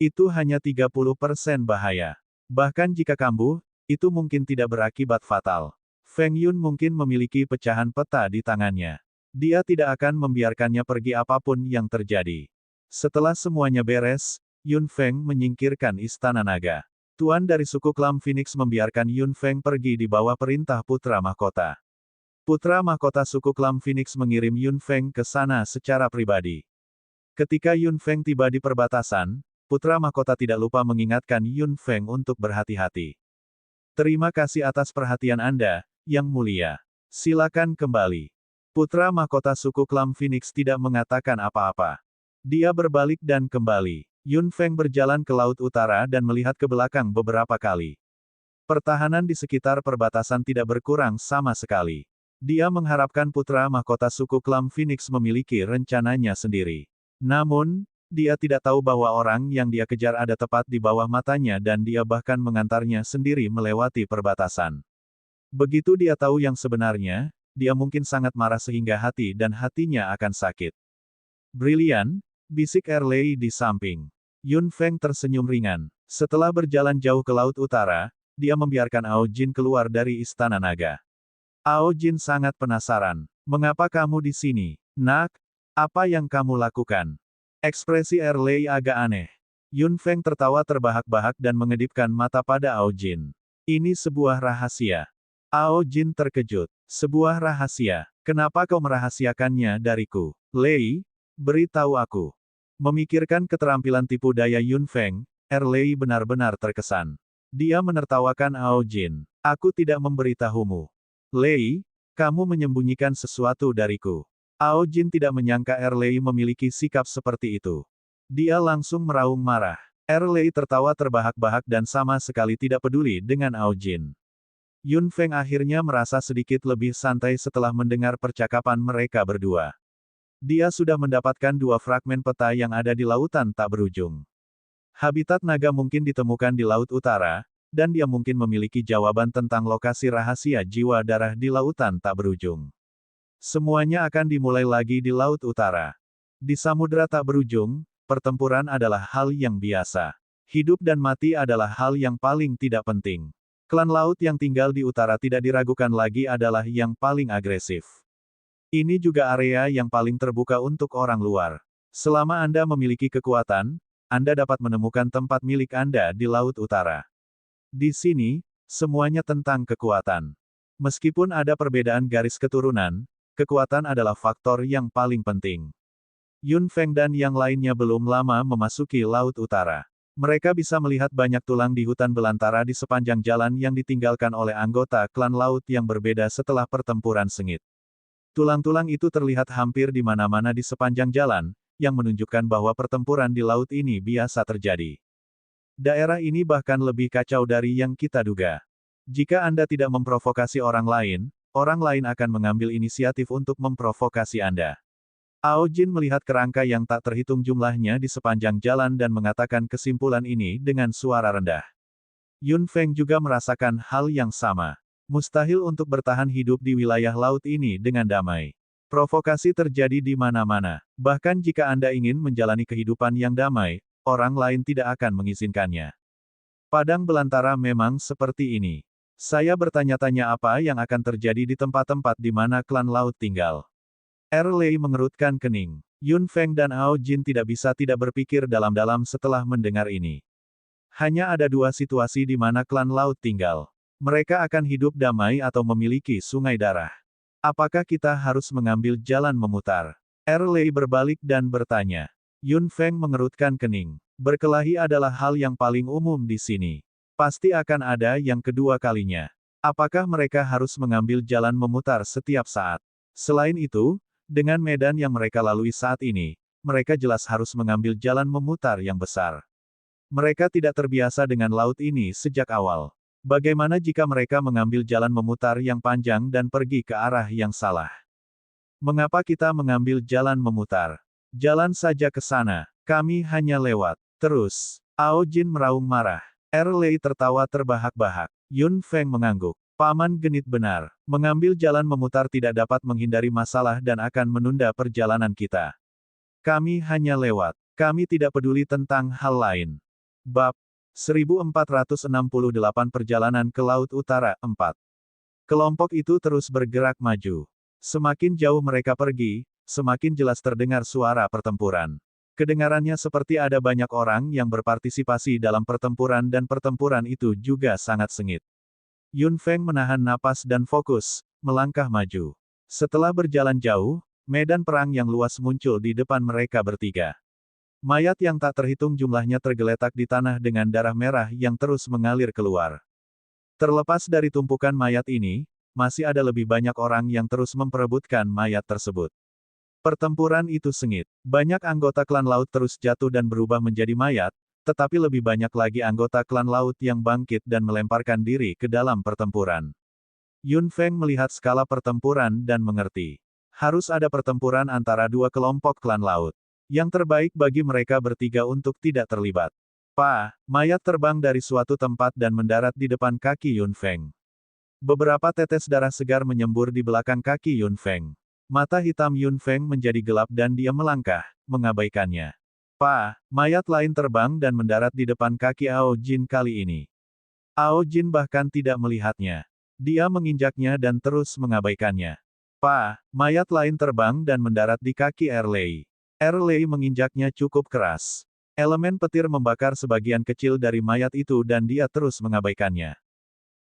Itu hanya 30% bahaya. Bahkan jika kambuh, itu mungkin tidak berakibat fatal. Feng Yun mungkin memiliki pecahan peta di tangannya. Dia tidak akan membiarkannya pergi apapun yang terjadi. Setelah semuanya beres, Yun Feng menyingkirkan Istana Naga. Tuan dari suku klan Phoenix membiarkan Yun Feng pergi di bawah perintah putra mahkota. Putra mahkota suku klan Phoenix mengirim Yun Feng ke sana secara pribadi. Ketika Yun Feng tiba di perbatasan, putra mahkota tidak lupa mengingatkan Yun Feng untuk berhati-hati. Terima kasih atas perhatian Anda, Yang Mulia. Silakan kembali. Putra mahkota suku klan Phoenix tidak mengatakan apa-apa. Dia berbalik dan kembali. Yun Feng berjalan ke Laut Utara dan melihat ke belakang beberapa kali. Pertahanan di sekitar perbatasan tidak berkurang sama sekali. Dia mengharapkan putra mahkota suku klan Phoenix memiliki rencananya sendiri. Namun, dia tidak tahu bahwa orang yang dia kejar ada tepat di bawah matanya dan dia bahkan mengantarnya sendiri melewati perbatasan. Begitu dia tahu yang sebenarnya, dia mungkin sangat marah sehingga hati dan hatinya akan sakit. Brilian, bisik Erlei di samping. Yun Feng tersenyum ringan. Setelah berjalan jauh ke Laut Utara, dia membiarkan Ao Jin keluar dari Istana Naga. Ao Jin sangat penasaran. Mengapa kamu di sini, Nak? Apa yang kamu lakukan? Ekspresi Erlei agak aneh. Yun Feng tertawa terbahak-bahak dan mengedipkan mata pada Ao Jin. Ini sebuah rahasia. Ao Jin terkejut. Sebuah rahasia. Kenapa kau merahasiakannya dariku? Lei, beritahu aku. Memikirkan keterampilan tipu daya Yun Feng, Erlei benar-benar terkesan. Dia menertawakan Ao Jin. Aku tidak memberitahumu. Lei, kamu menyembunyikan sesuatu dariku. Ao Jin tidak menyangka Erlei memiliki sikap seperti itu. Dia langsung meraung marah. Erlei tertawa terbahak-bahak dan sama sekali tidak peduli dengan Ao Jin. Yun Feng akhirnya merasa sedikit lebih santai setelah mendengar percakapan mereka berdua. Dia sudah mendapatkan 2 fragmen peta yang ada di lautan tak berujung. Habitat naga mungkin ditemukan di Laut Utara, dan dia mungkin memiliki jawaban tentang lokasi rahasia jiwa darah di lautan tak berujung. Semuanya akan dimulai lagi di Laut Utara. Di samudera tak berujung, pertempuran adalah hal yang biasa. Hidup dan mati adalah hal yang paling tidak penting. Klan laut yang tinggal di utara tidak diragukan lagi adalah yang paling agresif. Ini juga area yang paling terbuka untuk orang luar. Selama Anda memiliki kekuatan, Anda dapat menemukan tempat milik Anda di Laut Utara. Di sini, semuanya tentang kekuatan. Meskipun ada perbedaan garis keturunan, kekuatan adalah faktor yang paling penting. Yun Feng dan yang lainnya belum lama memasuki Laut Utara. Mereka bisa melihat banyak tulang di hutan belantara di sepanjang jalan yang ditinggalkan oleh anggota klan laut yang berbeda setelah pertempuran sengit. Tulang-tulang itu terlihat hampir di mana-mana di sepanjang jalan, yang menunjukkan bahwa pertempuran di laut ini biasa terjadi. Daerah ini bahkan lebih kacau dari yang kita duga. Jika Anda tidak memprovokasi orang lain akan mengambil inisiatif untuk memprovokasi Anda. Ao Jin melihat kerangka yang tak terhitung jumlahnya di sepanjang jalan dan mengatakan kesimpulan ini dengan suara rendah. Yun Feng juga merasakan hal yang sama. Mustahil untuk bertahan hidup di wilayah laut ini dengan damai. Provokasi terjadi di mana-mana. Bahkan jika Anda ingin menjalani kehidupan yang damai, orang lain tidak akan mengizinkannya. Padang belantara memang seperti ini. Saya bertanya-tanya apa yang akan terjadi di tempat-tempat di mana klan laut tinggal. Lei mengerutkan kening. Yun Feng dan Ao Jin tidak bisa tidak berpikir dalam-dalam setelah mendengar ini. Hanya ada dua situasi di mana klan laut tinggal. Mereka akan hidup damai atau memiliki sungai darah. Apakah kita harus mengambil jalan memutar? Lei berbalik dan bertanya. Yun Feng mengerutkan kening. Berkelahi adalah hal yang paling umum di sini. Pasti akan ada yang kedua kalinya. Apakah mereka harus mengambil jalan memutar setiap saat? Selain itu, dengan medan yang mereka lalui saat ini, mereka jelas harus mengambil jalan memutar yang besar. Mereka tidak terbiasa dengan laut ini sejak awal. Bagaimana jika mereka mengambil jalan memutar yang panjang dan pergi ke arah yang salah? Mengapa kita mengambil jalan memutar? Jalan saja ke sana. Kami hanya lewat. Terus. Ao Jin meraung marah. Lei tertawa terbahak-bahak. Yun Feng mengangguk. Paman genit benar. Mengambil jalan memutar tidak dapat menghindari masalah dan akan menunda perjalanan kita. Kami hanya lewat. Kami tidak peduli tentang hal lain. Bab 1468 Perjalanan ke Laut Utara 4. Kelompok itu terus bergerak maju. Semakin jauh mereka pergi, semakin jelas terdengar suara pertempuran. Kedengarannya seperti ada banyak orang yang berpartisipasi dalam pertempuran dan pertempuran itu juga sangat sengit. Yun Feng menahan napas dan fokus, melangkah maju. Setelah berjalan jauh, medan perang yang luas muncul di depan mereka bertiga. Mayat yang tak terhitung jumlahnya tergeletak di tanah dengan darah merah yang terus mengalir keluar. Terlepas dari tumpukan mayat ini, masih ada lebih banyak orang yang terus memperebutkan mayat tersebut. Pertempuran itu sengit. Banyak anggota klan laut terus jatuh dan berubah menjadi mayat, tetapi lebih banyak lagi anggota klan laut yang bangkit dan melemparkan diri ke dalam pertempuran. Yun Feng melihat skala pertempuran dan mengerti. Harus ada pertempuran antara dua kelompok klan laut. Yang terbaik bagi mereka bertiga untuk tidak terlibat. Mayat terbang dari suatu tempat dan mendarat di depan kaki Yun Feng. Beberapa tetes darah segar menyembur di belakang kaki Yun Feng. Mata hitam Yun Feng menjadi gelap dan dia melangkah, mengabaikannya. Mayat lain terbang dan mendarat di depan kaki Ao Jin kali ini. Ao Jin bahkan tidak melihatnya. Dia menginjaknya dan terus mengabaikannya. Mayat lain terbang dan mendarat di kaki Lei. Lei menginjaknya cukup keras. Elemen petir membakar sebagian kecil dari mayat itu dan dia terus mengabaikannya.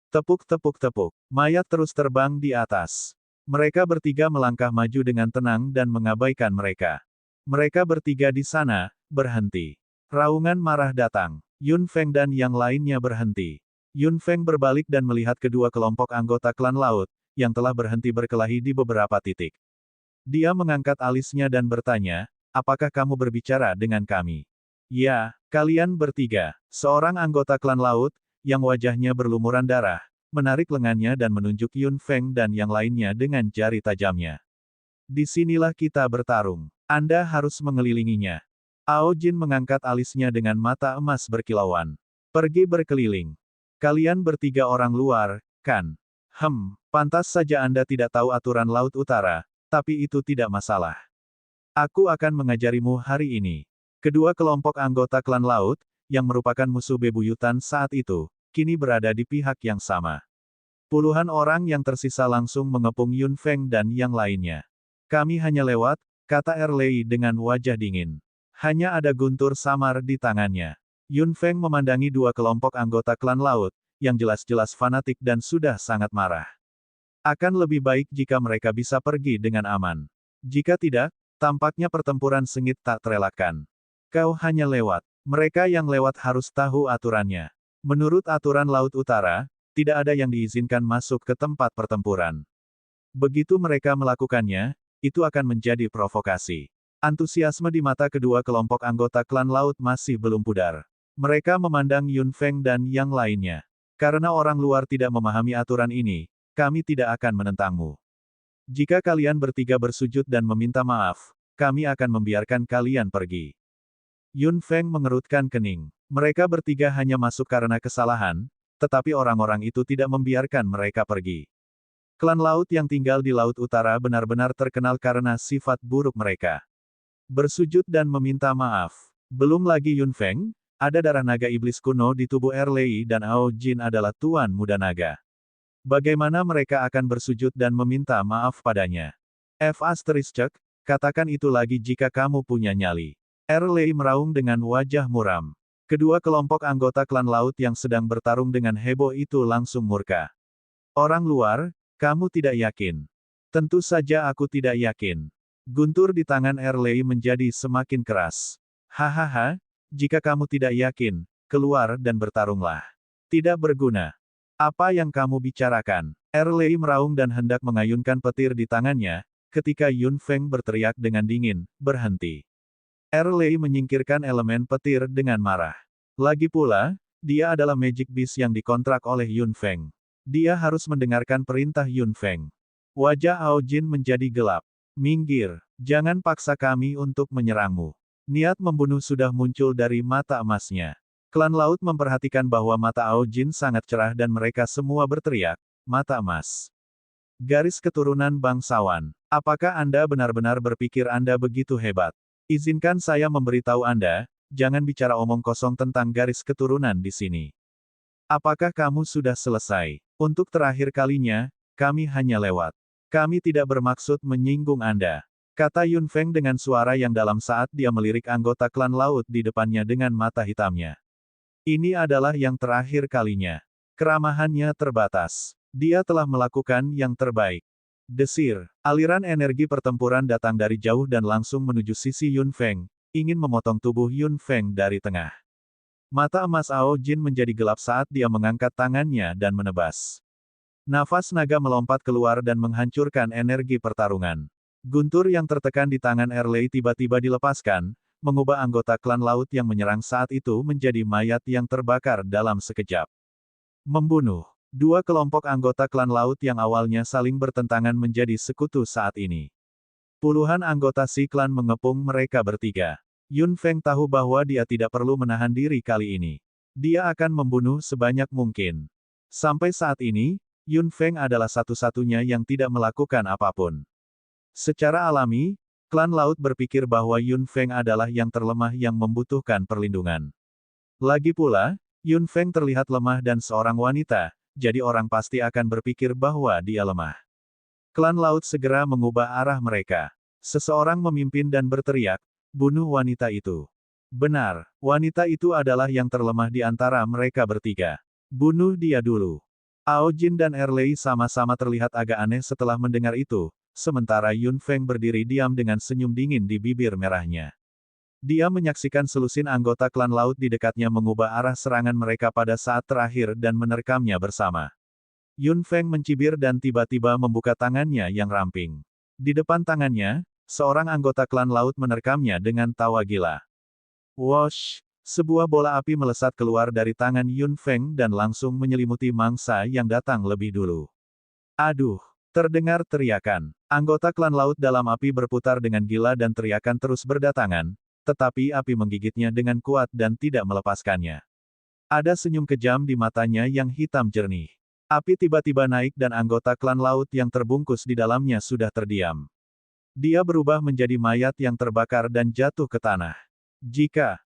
Tepuk-tepuk-tepuk. Mayat terus terbang di atas. Mereka bertiga melangkah maju dengan tenang dan mengabaikan mereka. Mereka bertiga di sana, berhenti. Raungan marah datang. Yun Feng dan yang lainnya berhenti. Yun Feng berbalik dan melihat kedua kelompok anggota klan laut, yang telah berhenti berkelahi di beberapa titik. Dia mengangkat alisnya dan bertanya, apakah kamu berbicara dengan kami? Ya, kalian bertiga. Seorang anggota klan laut, yang wajahnya berlumuran darah, menarik lengannya dan menunjuk Yun Feng dan yang lainnya dengan jari tajamnya. Disinilah kita bertarung. Anda harus mengelilinginya. Ao Jin mengangkat alisnya dengan mata emas berkilauan. Pergi berkeliling. Kalian bertiga orang luar, kan? Pantas saja Anda tidak tahu aturan Laut Utara, tapi itu tidak masalah. Aku akan mengajarimu hari ini. Kedua kelompok anggota klan laut, yang merupakan musuh bebuyutan saat itu, kini berada di pihak yang sama. Puluhan orang yang tersisa langsung mengepung Yun Feng dan yang lainnya. Kami hanya lewat, kata Erlei dengan wajah dingin. Hanya ada guntur samar di tangannya. Yun Feng memandangi dua kelompok anggota klan laut, yang jelas-jelas fanatik dan sudah sangat marah. Akan lebih baik jika mereka bisa pergi dengan aman. Jika tidak, tampaknya pertempuran sengit tak terelakkan. Kau hanya lewat. Mereka yang lewat harus tahu aturannya. Menurut aturan Laut Utara, tidak ada yang diizinkan masuk ke tempat pertempuran. Begitu mereka melakukannya, itu akan menjadi provokasi. Antusiasme di mata kedua kelompok anggota klan laut masih belum pudar. Mereka memandang Yun Feng dan yang lainnya. Karena orang luar tidak memahami aturan ini, kami tidak akan menentangmu. Jika kalian bertiga bersujud dan meminta maaf, kami akan membiarkan kalian pergi. Yun Feng mengerutkan kening. Mereka bertiga hanya masuk karena kesalahan, tetapi orang-orang itu tidak membiarkan mereka pergi. Klan laut yang tinggal di Laut Utara benar-benar terkenal karena sifat buruk mereka. Bersujud dan meminta maaf. Belum lagi Yun Feng, ada darah naga iblis kuno di tubuh Erlei dan Ao Jin adalah tuan muda naga. Bagaimana mereka akan bersujud dan meminta maaf padanya? Katakan itu lagi jika kamu punya nyali. Erlei meraung dengan wajah muram. Kedua kelompok anggota klan laut yang sedang bertarung dengan heboh itu langsung murka. Orang luar, kamu tidak yakin. Tentu saja aku tidak yakin. Guntur di tangan Erlei menjadi semakin keras. Hahaha, jika kamu tidak yakin, keluar dan bertarunglah. Tidak berguna. Apa yang kamu bicarakan? Erlei meraung dan hendak mengayunkan petir di tangannya, ketika Yun Feng berteriak dengan dingin, berhenti. Erlei menyingkirkan elemen petir dengan marah. Lagi pula, dia adalah Magic Beast yang dikontrak oleh Yun Feng. Dia harus mendengarkan perintah Yun Feng. Wajah Ao Jin menjadi gelap. Minggir, jangan paksa kami untuk menyerangmu. Niat membunuh sudah muncul dari mata emasnya. Klan laut memperhatikan bahwa mata Ao Jin sangat cerah dan mereka semua berteriak, mata emas. Garis keturunan bangsawan. Apakah Anda benar-benar berpikir Anda begitu hebat? Izinkan saya memberitahu Anda, jangan bicara omong kosong tentang garis keturunan di sini. Apakah kamu sudah selesai? Untuk terakhir kalinya, kami hanya lewat. Kami tidak bermaksud menyinggung Anda. Kata Yun Feng dengan suara yang dalam saat dia melirik anggota klan laut di depannya dengan mata hitamnya. Ini adalah yang terakhir kalinya. Keramahannya terbatas. Dia telah melakukan yang terbaik. Desir. Aliran energi pertempuran datang dari jauh dan langsung menuju sisi Yun Feng, ingin memotong tubuh Yun Feng dari tengah. Mata emas Ao Jin menjadi gelap saat dia mengangkat tangannya dan menebas. Nafas naga melompat keluar dan menghancurkan energi pertarungan. Guntur yang tertekan di tangan Erlei tiba-tiba dilepaskan, mengubah anggota klan laut yang menyerang saat itu menjadi mayat yang terbakar dalam sekejap. Membunuh. Dua kelompok anggota klan laut yang awalnya saling bertentangan menjadi sekutu saat ini. Puluhan anggota si klan mengepung mereka bertiga. Yun Feng tahu bahwa dia tidak perlu menahan diri kali ini. Dia akan membunuh sebanyak mungkin. Sampai saat ini, Yun Feng adalah satu-satunya yang tidak melakukan apapun. Secara alami, klan laut berpikir bahwa Yun Feng adalah yang terlemah yang membutuhkan perlindungan. Lagi pula, Yun Feng terlihat lemah dan seorang wanita, jadi orang pasti akan berpikir bahwa dia lemah. Klan laut segera mengubah arah mereka. Seseorang memimpin dan berteriak, bunuh wanita itu. Benar, wanita itu adalah yang terlemah di antara mereka bertiga. Bunuh dia dulu. Ao Jin dan Erlei sama-sama terlihat agak aneh setelah mendengar itu, sementara Yun Feng berdiri diam dengan senyum dingin di bibir merahnya. Dia menyaksikan selusin anggota klan laut di dekatnya mengubah arah serangan mereka pada saat terakhir dan menerkamnya bersama. Yun Feng mencibir dan tiba-tiba membuka tangannya yang ramping. Di depan tangannya, seorang anggota klan laut menerkamnya dengan tawa gila. Wosh! Sebuah bola api melesat keluar dari tangan Yun Feng dan langsung menyelimuti mangsa yang datang lebih dulu. Aduh! Terdengar teriakan. Anggota klan laut dalam api berputar dengan gila dan teriakan terus berdatangan, tetapi api menggigitnya dengan kuat dan tidak melepaskannya. Ada senyum kejam di matanya yang hitam jernih. Api tiba-tiba naik dan anggota klan laut yang terbungkus di dalamnya sudah terdiam. Dia berubah menjadi mayat yang terbakar dan jatuh ke tanah. Jika